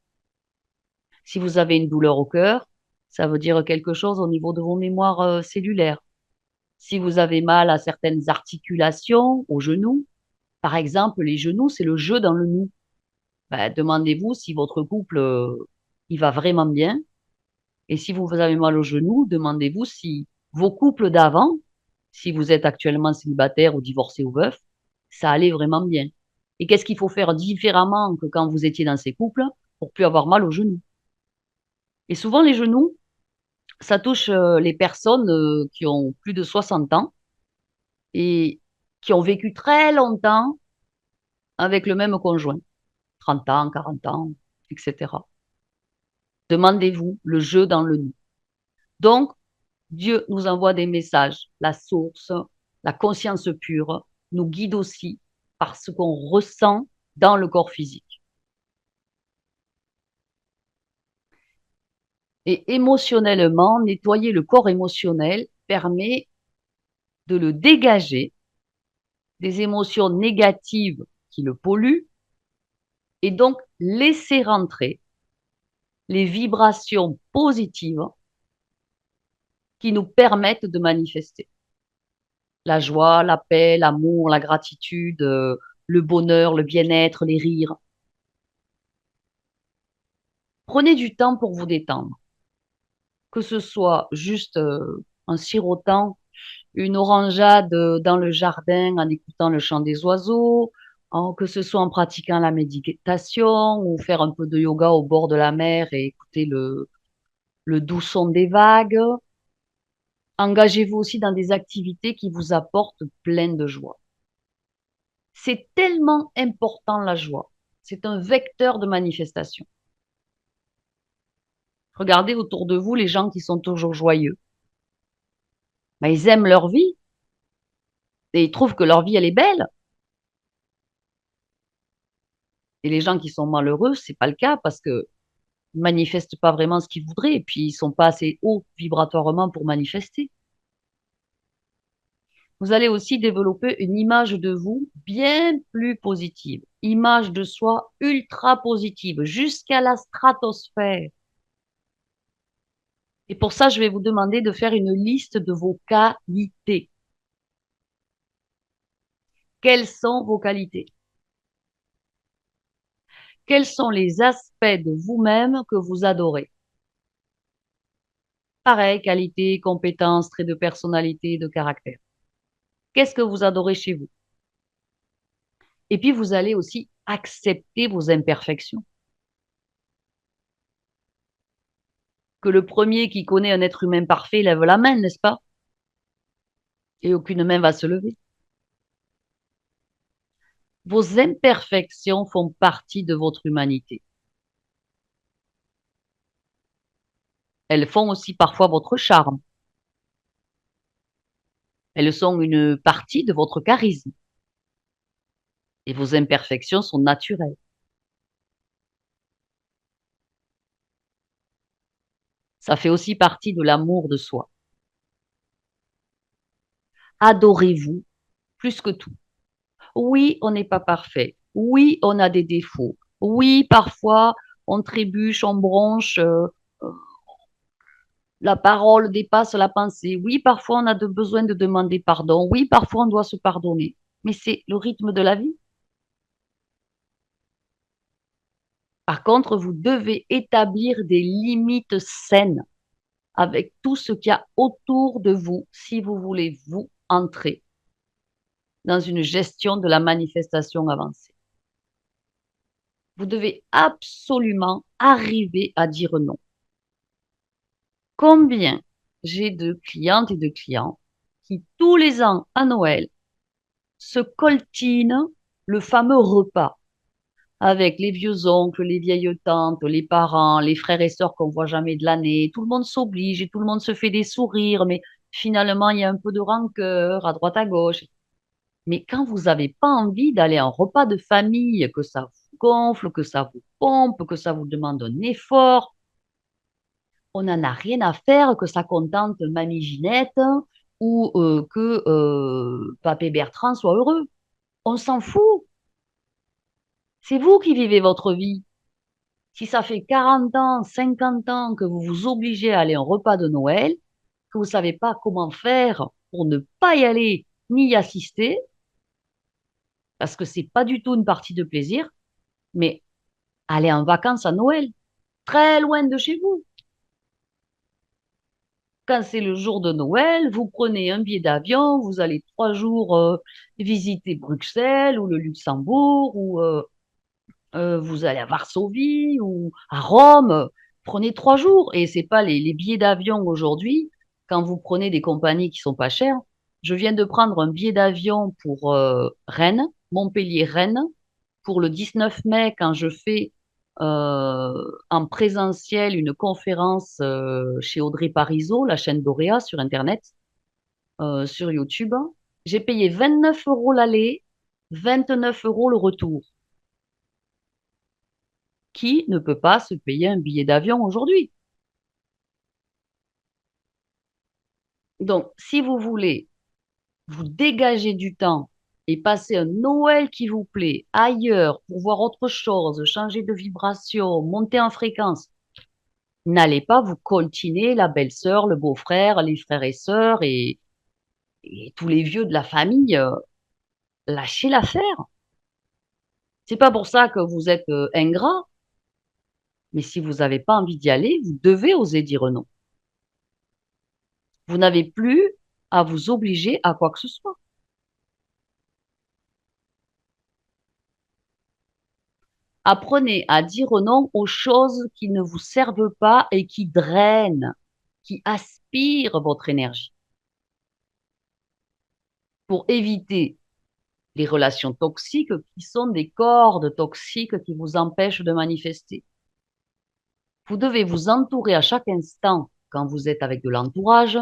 Si vous avez une douleur au cœur, ça veut dire quelque chose au niveau de vos mémoires cellulaires. Si vous avez mal à certaines articulations, aux genoux, par exemple, les genoux, c'est le jeu dans le nous. Ben, demandez-vous si votre couple, il va vraiment bien. Et si vous avez mal aux genoux, demandez-vous si vos couples d'avant, si vous êtes actuellement célibataire ou divorcé ou veuf, ça allait vraiment bien. Et qu'est-ce qu'il faut faire différemment que quand vous étiez dans ces couples pour plus avoir mal aux genoux? Et souvent, les genoux, ça touche les personnes qui ont plus de 60 ans et qui ont vécu très longtemps avec le même conjoint, 30 ans, 40 ans, etc. Demandez-vous le jeu dans le nid. Donc, Dieu nous envoie des messages. La source, la conscience pure, nous guide aussi par ce qu'on ressent dans le corps physique. Et émotionnellement, nettoyer le corps émotionnel permet de le dégager des émotions négatives qui le polluent et donc laisser rentrer les vibrations positives qui nous permettent de manifester. La joie, la paix, l'amour, la gratitude, le bonheur, le bien-être, les rires. Prenez du temps pour vous détendre, que ce soit juste en sirotant une orangeade dans le jardin, en écoutant le chant des oiseaux, que ce soit en pratiquant la méditation ou faire un peu de yoga au bord de la mer et écouter le doux son des vagues. Engagez-vous aussi dans des activités qui vous apportent plein de joie. C'est tellement important la joie. C'est un vecteur de manifestation. Regardez autour de vous les gens qui sont toujours joyeux. Ben, ils aiment leur vie et ils trouvent que leur vie, elle est belle. Et les gens qui sont malheureux, c'est pas le cas parce que ils manifestent pas vraiment ce qu'ils voudraient et puis ils sont pas assez hauts vibratoirement pour manifester. Vous allez aussi développer une image de vous bien plus positive. Image de soi ultra positive jusqu'à la stratosphère. Et pour ça, je vais vous demander de faire une liste de vos qualités. Quelles sont vos qualités? Quels sont les aspects de vous-même que vous adorez? Pareil, qualité, compétences, traits de personnalité, de caractère. Qu'est-ce que vous adorez chez vous? Et puis, vous allez aussi accepter vos imperfections. Que le premier qui connaît un être humain parfait lève la main, n'est-ce pas? Et aucune main va se lever. Vos imperfections font partie de votre humanité. Elles font aussi parfois votre charme. Elles sont une partie de votre charisme. Et vos imperfections sont naturelles. Ça fait aussi partie de l'amour de soi. Adorez-vous plus que tout. Oui, on n'est pas parfait. Oui, on a des défauts. Oui, parfois, on trébuche, on bronche, la parole dépasse la pensée. Oui, parfois, on a besoin de demander pardon. Oui, parfois, on doit se pardonner. Mais c'est le rythme de la vie. Par contre, vous devez établir des limites saines avec tout ce qu'il y a autour de vous si vous voulez vous entrer dans une gestion de la manifestation avancée. Vous devez absolument arriver à dire non. Combien j'ai de clientes et de clients qui, tous les ans à Noël, se coltinent le fameux repas avec les vieux oncles, les vieilles tantes, les parents, les frères et sœurs qu'on voit jamais de l'année. Tout le monde s'oblige et tout le monde se fait des sourires, mais finalement, il y a un peu de rancœur à droite à gauche. Mais quand vous n'avez pas envie d'aller à un repas de famille, que ça vous gonfle, que ça vous pompe, que ça vous demande un effort, on n'en a rien à faire que ça contente Mamie Ginette ou que Papé Bertrand soit heureux. On s'en fout. C'est vous qui vivez votre vie. Si ça fait 40 ans, 50 ans que vous vous obligez à aller à un repas de Noël, que vous ne savez pas comment faire pour ne pas y aller ni y assister, parce que c'est pas du tout une partie de plaisir, mais allez en vacances à Noël, très loin de chez vous. Quand c'est le jour de Noël, vous prenez un billet d'avion, vous allez 3 jours visiter Bruxelles ou le Luxembourg ou vous allez à Varsovie ou à Rome. Prenez 3 jours et c'est pas les billets d'avion aujourd'hui. Quand vous prenez des compagnies qui sont pas chères, je viens de prendre un billet d'avion pour Rennes, Montpellier-Rennes, pour le 19 mai quand je fais en présentiel une conférence chez Audrey Parisot, la chaîne Doréa sur Internet, sur YouTube. J'ai payé 29 euros l'aller, 29 euros le retour. Qui ne peut pas se payer un billet d'avion aujourd'hui? Donc, si vous voulez vous dégager du temps et passer un Noël qui vous plaît ailleurs pour voir autre chose, changer de vibration, monter en fréquence, n'allez pas vous coltiner la belle-sœur, le beau-frère, les frères et sœurs et tous les vieux de la famille. Lâchez l'affaire. C'est pas pour ça que vous êtes ingrat, mais si vous n'avez pas envie d'y aller, vous devez oser dire non. Vous n'avez plus à vous obliger à quoi que ce soit. Apprenez à dire non aux choses qui ne vous servent pas et qui drainent, qui aspirent votre énergie pour éviter les relations toxiques qui sont des cordes toxiques qui vous empêchent de manifester. Vous devez vous entourer à chaque instant, quand vous êtes avec de l'entourage,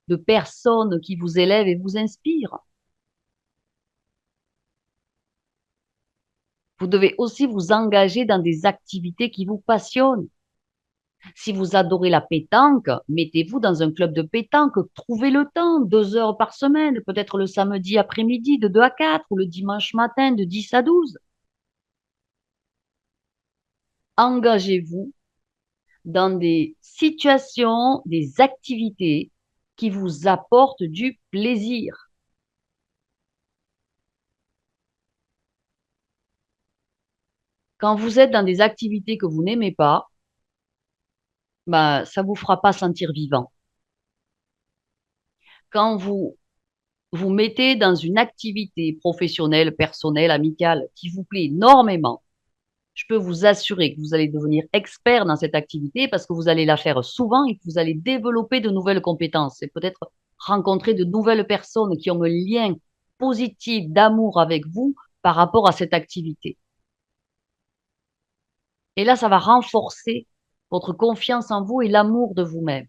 de personnes qui vous élèvent et vous inspirent. Vous devez aussi vous engager dans des activités qui vous passionnent. Si vous adorez la pétanque, mettez-vous dans un club de pétanque, trouvez le temps, 2 heures par semaine, peut-être le samedi après-midi de 2 à 4 ou le dimanche matin de 10 à 12. Engagez-vous dans des situations, des activités qui vous apportent du plaisir. Quand vous êtes dans des activités que vous n'aimez pas, bah, ça vous fera pas sentir vivant. Quand vous mettez dans une activité professionnelle, personnelle, amicale qui vous plaît énormément, je peux vous assurer que vous allez devenir expert dans cette activité parce que vous allez la faire souvent et que vous allez développer de nouvelles compétences et peut-être rencontrer de nouvelles personnes qui ont un lien positif d'amour avec vous par rapport à cette activité. Et là, ça va renforcer votre confiance en vous et l'amour de vous-même.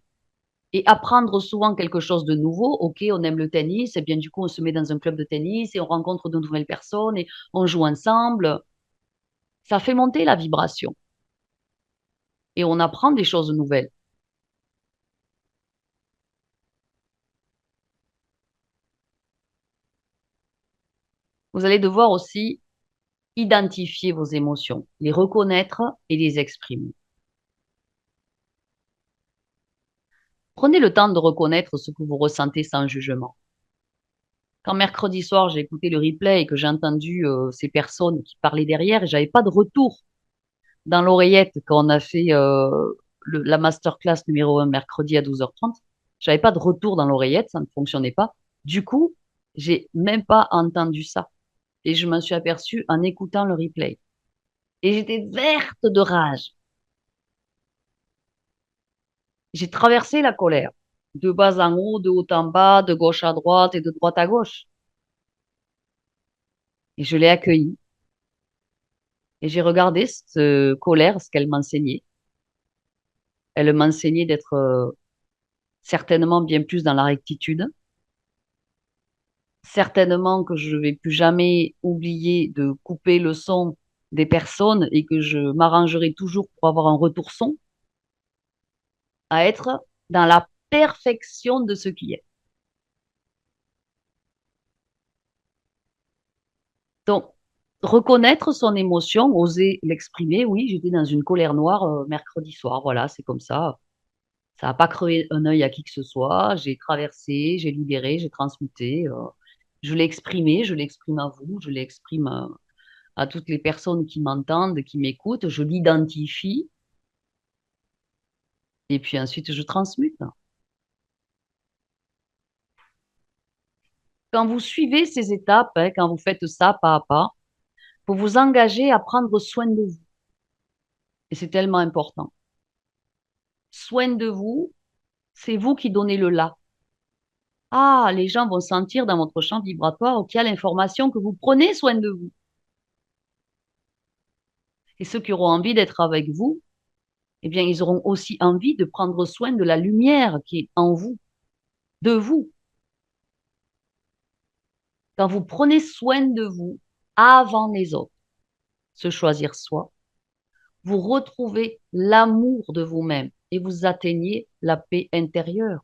Et apprendre souvent quelque chose de nouveau. Ok, on aime le tennis, et bien du coup, on se met dans un club de tennis et on rencontre de nouvelles personnes et on joue ensemble. Ça fait monter la vibration et on apprend des choses nouvelles. Vous allez devoir aussi identifier vos émotions, les reconnaître et les exprimer. Prenez le temps de reconnaître ce que vous ressentez sans jugement. Quand mercredi soir, j'ai écouté le replay et que j'ai entendu ces personnes qui parlaient derrière, et j'avais pas de retour dans l'oreillette quand on a fait la masterclass numéro 1 mercredi à 12h30. J'avais pas de retour dans l'oreillette, ça ne fonctionnait pas. Du coup, j'ai même pas entendu ça. Et je m'en suis aperçue en écoutant le replay. Et j'étais verte de rage. J'ai traversé la colère, de bas en haut, de haut en bas, de gauche à droite et de droite à gauche. Et je l'ai accueillie. Et j'ai regardé cette colère, ce qu'elle m'enseignait. Elle m'enseignait d'être certainement bien plus dans la rectitude. Certainement que je vais plus jamais oublier de couper le son des personnes et que je m'arrangerai toujours pour avoir un retour son, à être dans la perfection de ce qui est. Donc, reconnaître son émotion, oser l'exprimer, oui, j'étais dans une colère noire mercredi soir, voilà, c'est comme ça. Ça n'a pas crevé un œil à qui que ce soit. J'ai traversé, j'ai libéré, j'ai transmuté. Je l'ai exprimé, je l'exprime à vous, je l'exprime à toutes les personnes qui m'entendent, qui m'écoutent. Je l'identifie et puis ensuite je transmute. Quand vous suivez ces étapes, hein, quand vous faites ça pas à pas, vous vous engagez à prendre soin de vous. Et c'est tellement important. Soin de vous, c'est vous qui donnez le là. Ah, les gens vont sentir dans votre champ vibratoire qu'il y a l'information que vous prenez soin de vous. Et ceux qui auront envie d'être avec vous, eh bien, ils auront aussi envie de prendre soin de la lumière qui est en vous, de vous. Quand vous prenez soin de vous avant les autres, se choisir soi, vous retrouvez l'amour de vous-même et vous atteignez la paix intérieure.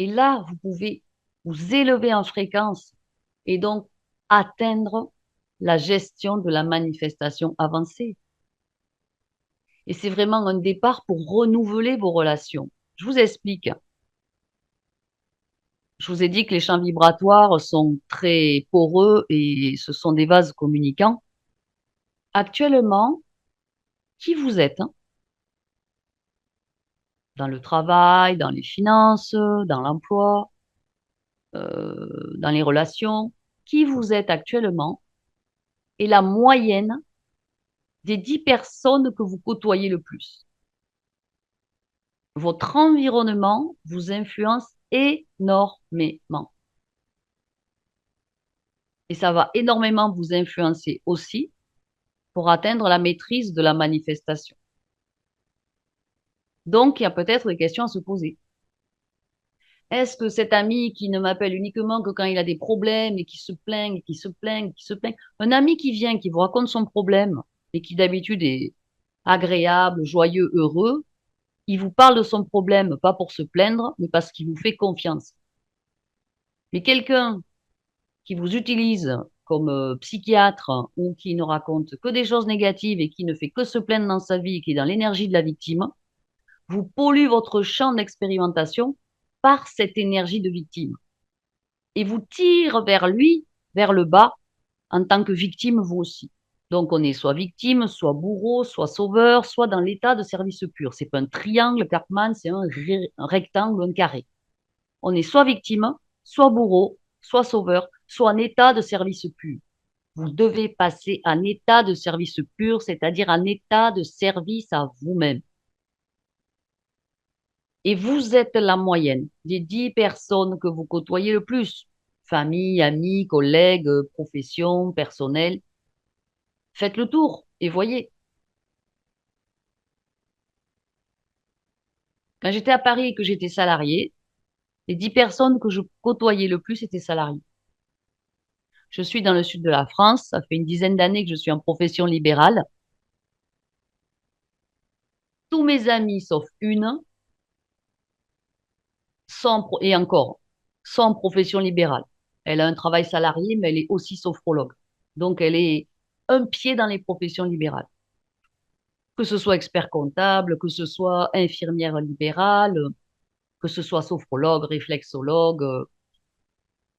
Et là, vous pouvez vous élever en fréquence et donc atteindre la gestion de la manifestation avancée. Et c'est vraiment un départ pour renouveler vos relations. Je vous explique. Je vous ai dit que les champs vibratoires sont très poreux et ce sont des vases communicants. Actuellement, qui vous êtes, hein, dans le travail, dans les finances, dans l'emploi, dans les relations, qui vous êtes actuellement est la moyenne des 10 personnes que vous côtoyez le plus. Votre environnement vous influence énormément. Et ça va énormément vous influencer aussi pour atteindre la maîtrise de la manifestation. Donc, il y a peut-être des questions à se poser. Est-ce que cet ami qui ne m'appelle uniquement que quand il a des problèmes et qui se plaint, et qui se plaint, et qui se plaint, un ami qui vient, qui vous raconte son problème et qui d'habitude est agréable, joyeux, heureux, il vous parle de son problème, pas pour se plaindre, mais parce qu'il vous fait confiance. Mais quelqu'un qui vous utilise comme psychiatre ou qui ne raconte que des choses négatives et qui ne fait que se plaindre dans sa vie et qui est dans l'énergie de la victime, vous pollue votre champ d'expérimentation par cette énergie de victime et vous tire vers lui, vers le bas, en tant que victime vous aussi. Donc on est soit victime, soit bourreau, soit sauveur, soit dans l'état de service pur. C'est pas un triangle, Cartman, c'est un rectangle, un carré. On est soit victime, soit bourreau, soit sauveur, soit en état de service pur. Vous devez passer en état de service pur, c'est-à-dire en état de service à vous-même. Et vous êtes la moyenne des 10 personnes que vous côtoyez le plus. Famille, amis, collègues, profession, personnel. Faites le tour et voyez. Quand j'étais à Paris et que j'étais salariée, les 10 personnes que je côtoyais le plus étaient salariées. Je suis dans le sud de la France, ça fait une dizaine d'années que je suis en profession libérale. Tous mes amis, sauf une, et encore, sont en profession libérale. Elle a un travail salarié, mais elle est aussi sophrologue. Donc, elle est un pied dans les professions libérales. Que ce soit expert comptable, que ce soit infirmière libérale, que ce soit sophrologue, réflexologue,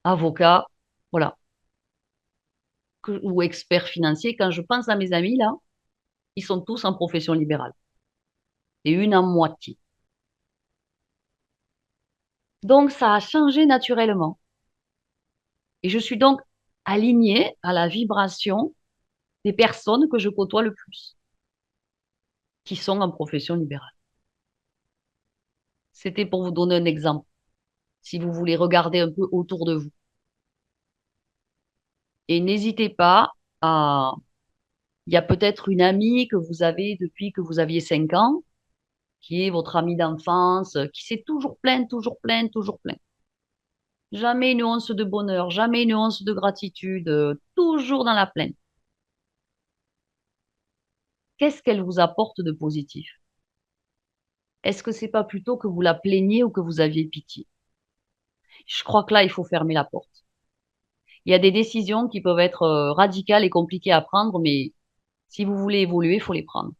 avocat, voilà, ou expert financier. Quand je pense à mes amis, là, ils sont tous en profession libérale. Et une en moitié. Donc, ça a changé naturellement. Et je suis donc alignée à la vibration des personnes que je côtoie le plus, qui sont en profession libérale. C'était pour vous donner un exemple, si vous voulez regarder un peu autour de vous. Et n'hésitez pas à... Il y a peut-être une amie que vous avez depuis que vous aviez 5 ans, qui est votre amie d'enfance, qui s'est toujours plainte, toujours plainte, toujours plainte. Jamais une once de bonheur, jamais une once de gratitude, toujours dans la plainte. Qu'est-ce qu'elle vous apporte de positif? Est-ce que c'est pas plutôt que vous la plaigniez ou que vous aviez pitié? Je crois que là, il faut fermer la porte. Il y a des décisions qui peuvent être radicales et compliquées à prendre, mais si vous voulez évoluer, il faut les prendre.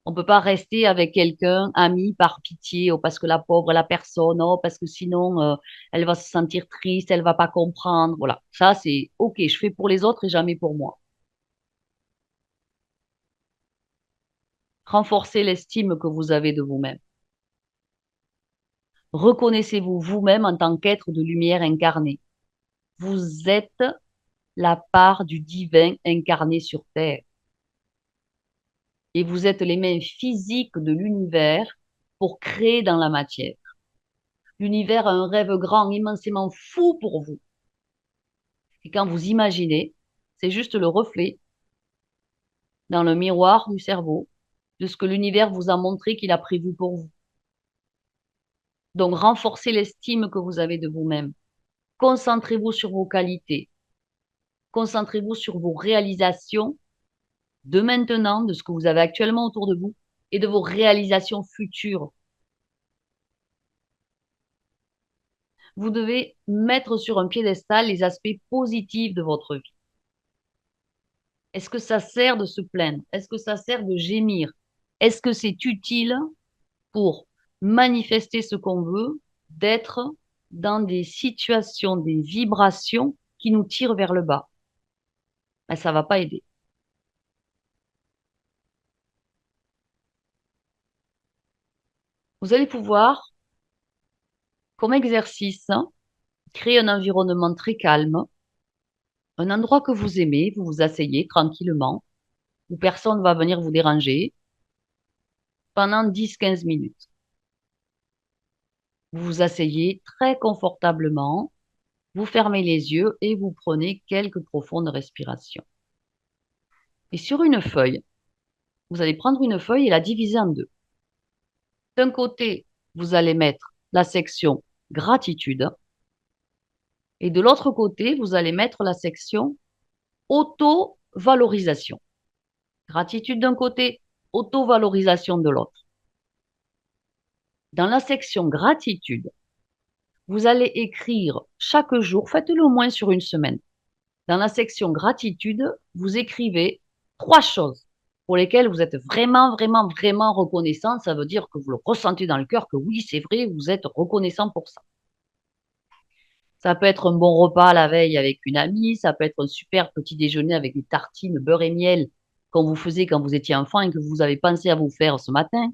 On peut pas rester avec quelqu'un, ami, par pitié, ou parce que la pauvre, la personne, oh, parce que sinon, elle va se sentir triste, elle va pas comprendre. Voilà. Ça, c'est OK, je fais pour les autres et jamais pour moi. Renforcez l'estime que vous avez de vous-même. Reconnaissez-vous vous-même en tant qu'être de lumière incarné. Vous êtes la part du divin incarné sur Terre. Et vous êtes les mains physiques de l'univers pour créer dans la matière. L'univers a un rêve grand, immensément fou pour vous. Et quand vous imaginez, c'est juste le reflet dans le miroir du cerveau de ce que l'univers vous a montré qu'il a prévu pour vous. Donc, renforcez l'estime que vous avez de vous-même. Concentrez-vous sur vos qualités. Concentrez-vous sur vos réalisations de maintenant, de ce que vous avez actuellement autour de vous et de vos réalisations futures. Vous devez mettre sur un piédestal les aspects positifs de votre vie. Est-ce que ça sert de se plaindre? Est-ce que ça sert de gémir? Est-ce que c'est utile pour manifester ce qu'on veut, d'être dans des situations, des vibrations qui nous tirent vers le bas? Ben, ça va pas aider. Vous allez pouvoir, comme exercice, créer un environnement très calme, un endroit que vous aimez, vous vous asseyez tranquillement, où personne ne va venir vous déranger pendant 10-15 minutes. Vous vous asseyez très confortablement, vous fermez les yeux et vous prenez quelques profondes respirations. Et sur une feuille, vous allez prendre une feuille et la diviser en deux. D'un côté, vous allez mettre la section gratitude et de l'autre côté, vous allez mettre la section auto-valorisation. Gratitude d'un côté, auto-valorisation de l'autre. Dans la section gratitude, vous allez écrire chaque jour, faites-le au moins sur une semaine. Dans la section gratitude, vous écrivez 3 choses pour lesquelles vous êtes vraiment, vraiment, vraiment reconnaissant. Ça veut dire que vous le ressentez dans le cœur, que oui, c'est vrai, vous êtes reconnaissant pour ça. Ça peut être un bon repas la veille avec une amie, ça peut être un super petit déjeuner avec des tartines beurre et miel qu'on vous faisait quand vous étiez enfant et que vous avez pensé à vous faire ce matin.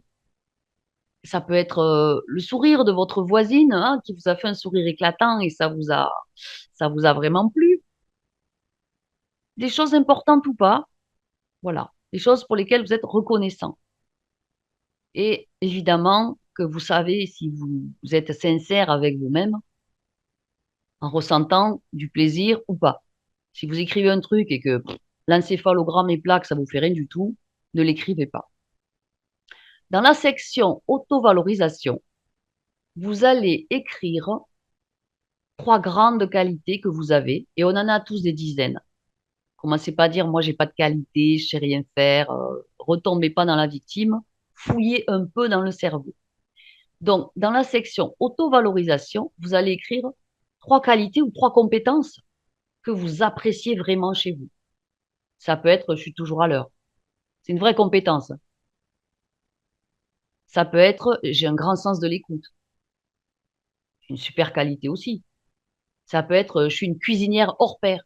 Ça peut être le sourire de votre voisine, hein, qui vous a fait un sourire éclatant et ça vous a vraiment plu. Des choses importantes ou pas, voilà, des choses pour lesquelles vous êtes reconnaissant. Et évidemment que vous savez si vous êtes sincère avec vous-même en ressentant du plaisir ou pas. Si vous écrivez un truc et que l'encéphalogramme est plat, que ça vous fait rien du tout, ne l'écrivez pas. Dans la section auto-valorisation, vous allez écrire 3 grandes qualités que vous avez, et on en a tous des dizaines. Commencez pas à dire, moi, j'ai pas de qualité, je sais rien faire, retombez pas dans la victime, fouillez un peu dans le cerveau. Donc, dans la section auto-valorisation, vous allez écrire 3 qualités ou 3 compétences que vous appréciez vraiment chez vous. Ça peut être: «Je suis toujours à l'heure». C'est une vraie compétence. Ça peut être: «J'ai un grand sens de l'écoute». C'est une super qualité aussi. Ça peut être: «Je suis une cuisinière hors pair».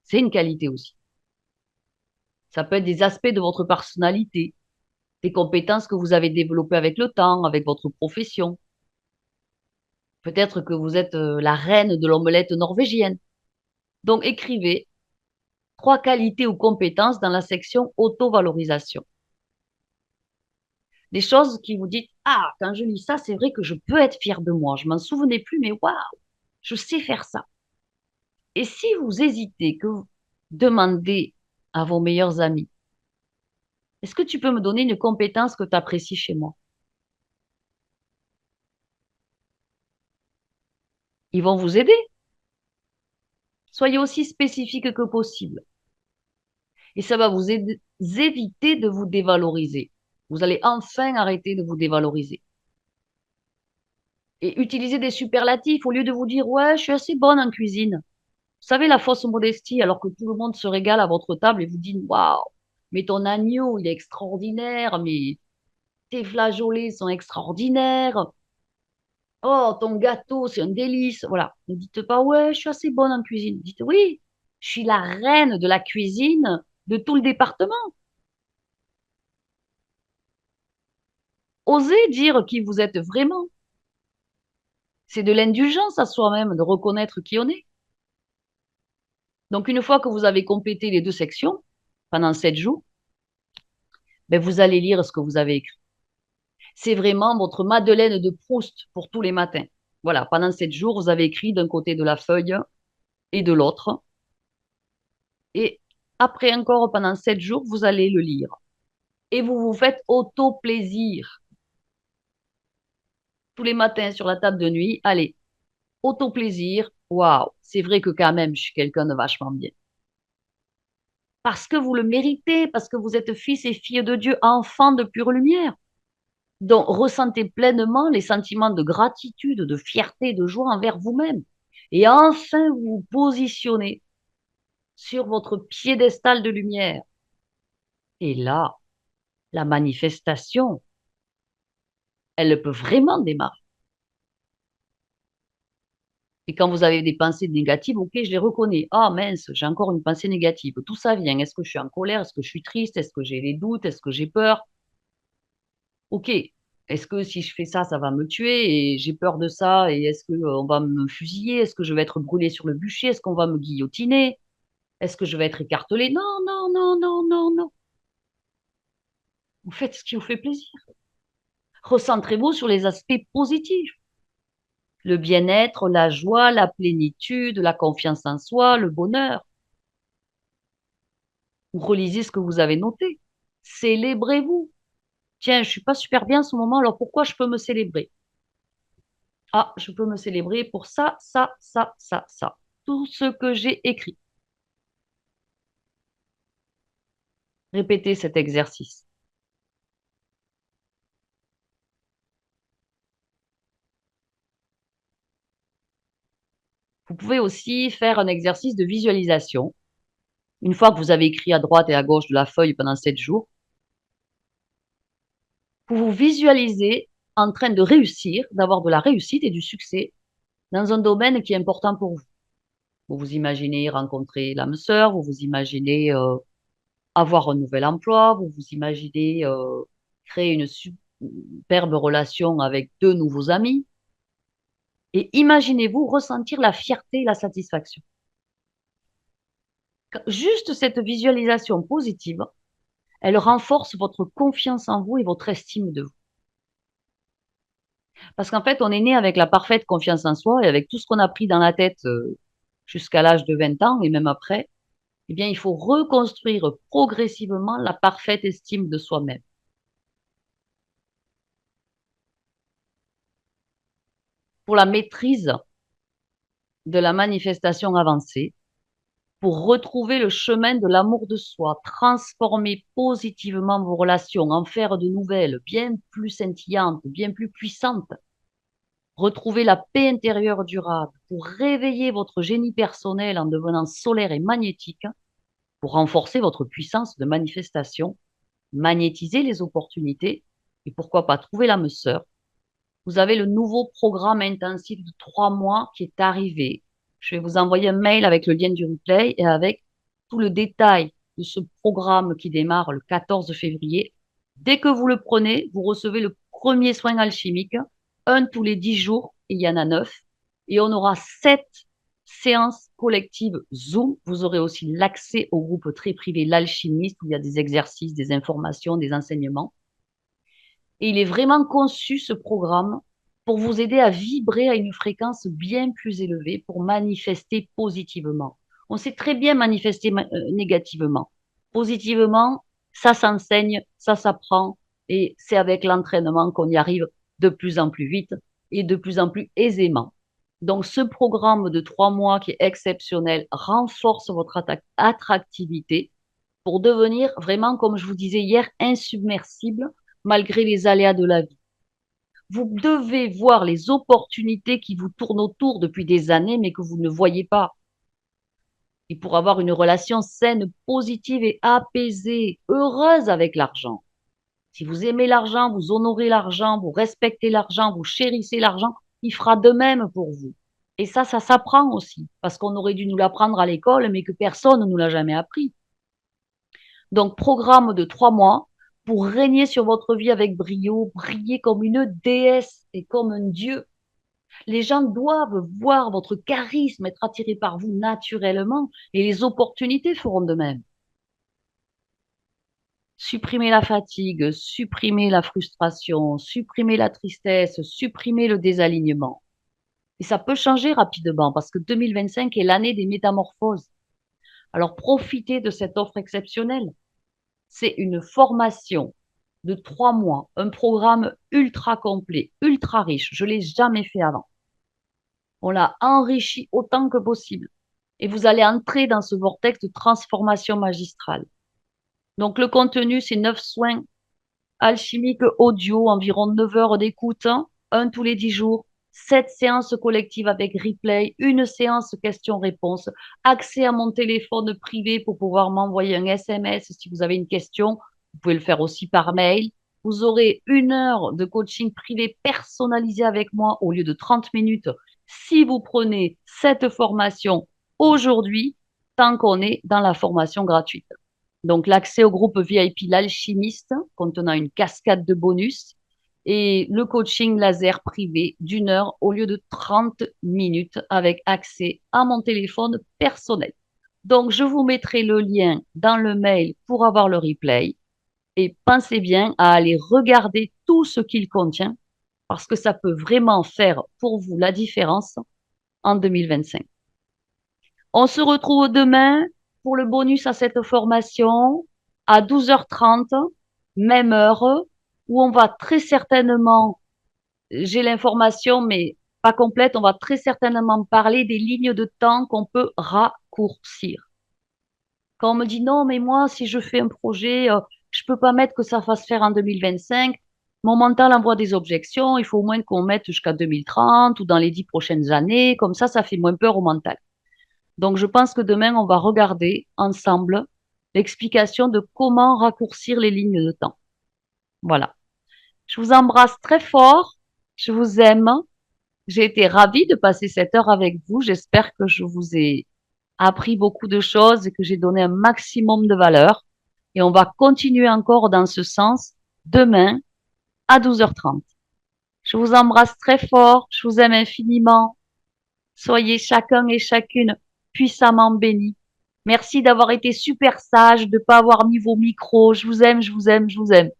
C'est une qualité aussi. Ça peut être des aspects de votre personnalité, des compétences que vous avez développées avec le temps, avec votre profession. Peut-être que vous êtes, la reine de l'omelette norvégienne. Donc écrivez 3 qualités ou compétences dans la section auto-valorisation. Des choses qui vous dites: «Ah, quand je lis ça, c'est vrai que je peux être fière de moi. Je m'en souvenais plus, mais waouh, je sais faire ça». Et si vous hésitez, que vous demandez à vos meilleurs amis: «Est-ce que tu peux me donner une compétence que tu apprécies chez moi?» Ils vont vous aider. Soyez aussi spécifique que possible et ça va vous éviter de vous dévaloriser. Vous allez enfin arrêter de vous dévaloriser et utiliser des superlatifs au lieu de vous dire: «Ouais, je suis assez bonne en cuisine». Vous savez, la fausse modestie, alors que tout le monde se régale à votre table et vous dit: «Waouh, mais ton agneau, il est extraordinaire, mais tes flageolets sont extraordinaires. Oh, ton gâteau, c'est un délice». Voilà. Ne dites pas: «Ouais, je suis assez bonne en cuisine». Dites: «Oui, je suis la reine de la cuisine de tout le département». Osez dire qui vous êtes vraiment. C'est de l'indulgence à soi-même de reconnaître qui on est. Donc une fois que vous avez complété les 2 sections, pendant 7 jours, beh, vous allez lire ce que vous avez écrit. C'est vraiment votre Madeleine de Proust pour tous les matins. Voilà, pendant 7 jours, vous avez écrit d'un côté de la feuille et de l'autre et après encore pendant 7 jours, vous allez le lire et vous vous faites auto-plaisir. Tous les matins sur la table de nuit, allez, auto-plaisir, waouh, c'est vrai que quand même je suis quelqu'un de vachement bien. Parce que vous le méritez, parce que vous êtes fils et filles de Dieu, enfants de pure lumière. Donc ressentez pleinement les sentiments de gratitude, de fierté, de joie envers vous-même et enfin vous vous positionnez sur votre piédestal de lumière et là, la manifestation, elle peut vraiment démarrer et quand vous avez des pensées négatives, OK, je les reconnais. «Ah mince, j'ai encore une pensée négative. D'où ça vient? Est-ce que je suis en colère? Est-ce que je suis triste? Est-ce que j'ai des doutes? Est-ce que j'ai peur? OK. Est-ce que si je fais ça, ça va me tuer et j'ai peur de ça et est-ce que, on va me fusiller? Est-ce que je vais être brûlée sur le bûcher? Est-ce qu'on va me guillotiner? Est-ce que je vais être écartelée?» Non, non, non, non, non, non. Vous faites ce qui vous fait plaisir. Recentrez-vous sur les aspects positifs. Le bien-être, la joie, la plénitude, la confiance en soi, le bonheur. Ou relisez ce que vous avez noté. Célébrez-vous. Tiens, je suis pas super bien en ce moment, alors pourquoi je peux me célébrer? Ah, je peux me célébrer pour ça, ça, ça, ça, ça. Tout ce que j'ai écrit. Répétez cet exercice. Vous pouvez aussi faire un exercice de visualisation. Une fois que vous avez écrit à droite et à gauche de la feuille pendant 7 jours, vous vous visualisez en train de réussir, d'avoir de la réussite et du succès dans un domaine qui est important pour vous. Vous vous imaginez rencontrer l'âme sœur, vous vous imaginez, avoir un nouvel emploi, vous vous imaginez, créer une superbe relation avec 2 nouveaux amis et imaginez-vous ressentir la fierté et la satisfaction. Juste cette visualisation positive, elle renforce votre confiance en vous et votre estime de vous. Parce qu'en fait, on est né avec la parfaite confiance en soi et avec tout ce qu'on a pris dans la tête, jusqu'à l'âge de 20 ans et même après, eh bien, il faut reconstruire progressivement la parfaite estime de soi-même. Pour la maîtrise de la manifestation avancée, pour retrouver le chemin de l'amour de soi, transformer positivement vos relations, en faire de nouvelles bien plus scintillantes, bien plus puissantes. retrouver la paix intérieure durable, pour réveiller votre génie personnel en devenant solaire et magnétique, pour renforcer votre puissance de manifestation, magnétiser les opportunités et pourquoi pas trouver l'âme sœur. Vous avez le nouveau programme intensif de 3 mois qui est arrivé. Je vais vous envoyer un mail avec le lien du replay et avec tout le détail de ce programme qui démarre le 14 février. Dès que vous le prenez, vous recevez le premier soin alchimique, un tous les 10 jours, et il y en a 9. Et on aura 7 séances collectives Zoom. Vous aurez aussi l'accès au groupe très privé, l'alchimiste, où il y a des exercices, des informations, des enseignements. Et il est vraiment conçu, ce programme, pour vous aider à vibrer à une fréquence bien plus élevée, pour manifester positivement. On sait très bien manifester négativement. Positivement, ça s'enseigne, ça s'apprend, et c'est avec l'entraînement qu'on y arrive de plus en plus vite et de plus en plus aisément. Donc, ce programme de 3 mois qui est exceptionnel renforce votre attractivité pour devenir vraiment, comme je vous disais hier, insubmersible malgré les aléas de la vie. Vous devez voir les opportunités qui vous tournent autour depuis des années, mais que vous ne voyez pas. Et pour avoir une relation saine, positive et apaisée, heureuse avec l'argent. Si vous aimez l'argent, vous honorez l'argent, vous respectez l'argent, vous chérissez l'argent, il fera de même pour vous. Et ça s'apprend aussi, parce qu'on aurait dû nous l'apprendre à l'école, mais que personne ne nous l'a jamais appris. Donc, programme de 3 mois pour régner sur votre vie avec brio, briller comme une déesse et comme un dieu. Les gens doivent voir votre charisme, être attirés par vous naturellement et les opportunités feront de même. Supprimez la fatigue, supprimez la frustration, supprimez la tristesse, supprimez le désalignement. Et ça peut changer rapidement parce que 2025 est l'année des métamorphoses. Alors profitez de cette offre exceptionnelle. C'est une formation de 3 mois, un programme ultra complet, ultra riche. Je ne l'ai jamais fait avant. On l'a enrichi autant que possible. Et vous allez entrer dans ce vortex de transformation magistrale. Donc, le contenu, c'est 9 soins alchimiques audio, environ 9 heures d'écoute, un tous les 10 jours, 7 séances collectives avec replay, une séance questions-réponses, accès à mon téléphone privé pour pouvoir m'envoyer un SMS si vous avez une question. Vous pouvez le faire aussi par mail. Vous aurez 1 heure de coaching privé personnalisé avec moi au lieu de 30 minutes si vous prenez cette formation aujourd'hui, tant qu'on est dans la formation gratuite. Donc, l'accès au groupe VIP L'Alchimiste, contenant une cascade de bonus, et le coaching laser privé d'1 heure au lieu de 30 minutes avec accès à mon téléphone personnel. Donc, je vous mettrai le lien dans le mail pour avoir le replay et pensez bien à aller regarder tout ce qu'il contient parce que ça peut vraiment faire pour vous la différence en 2025. On se retrouve demain pour le bonus à cette formation à 12h30, même heure, où on va très certainement, j'ai l'information mais pas complète, on va très certainement parler des lignes de temps qu'on peut raccourcir. Quand on me dit non, mais moi, si je fais un projet, je peux pas mettre que ça fasse faire en 2025, mon mental envoie des objections, il faut au moins qu'on mette jusqu'à 2030 ou dans les 10 prochaines années, comme ça fait moins peur au mental. Donc, je pense que demain, on va regarder ensemble l'explication de comment raccourcir les lignes de temps. Voilà. Je vous embrasse très fort. Je vous aime. J'ai été ravie de passer cette heure avec vous. J'espère que je vous ai appris beaucoup de choses et que j'ai donné un maximum de valeur. Et on va continuer encore dans ce sens demain à 12h30. Je vous embrasse très fort. Je vous aime infiniment. Soyez chacun et chacune puissamment bénis. Merci d'avoir été super sage, de ne pas avoir mis vos micros. Je vous aime, je vous aime, je vous aime.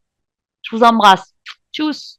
Je vous embrasse. Tchuss.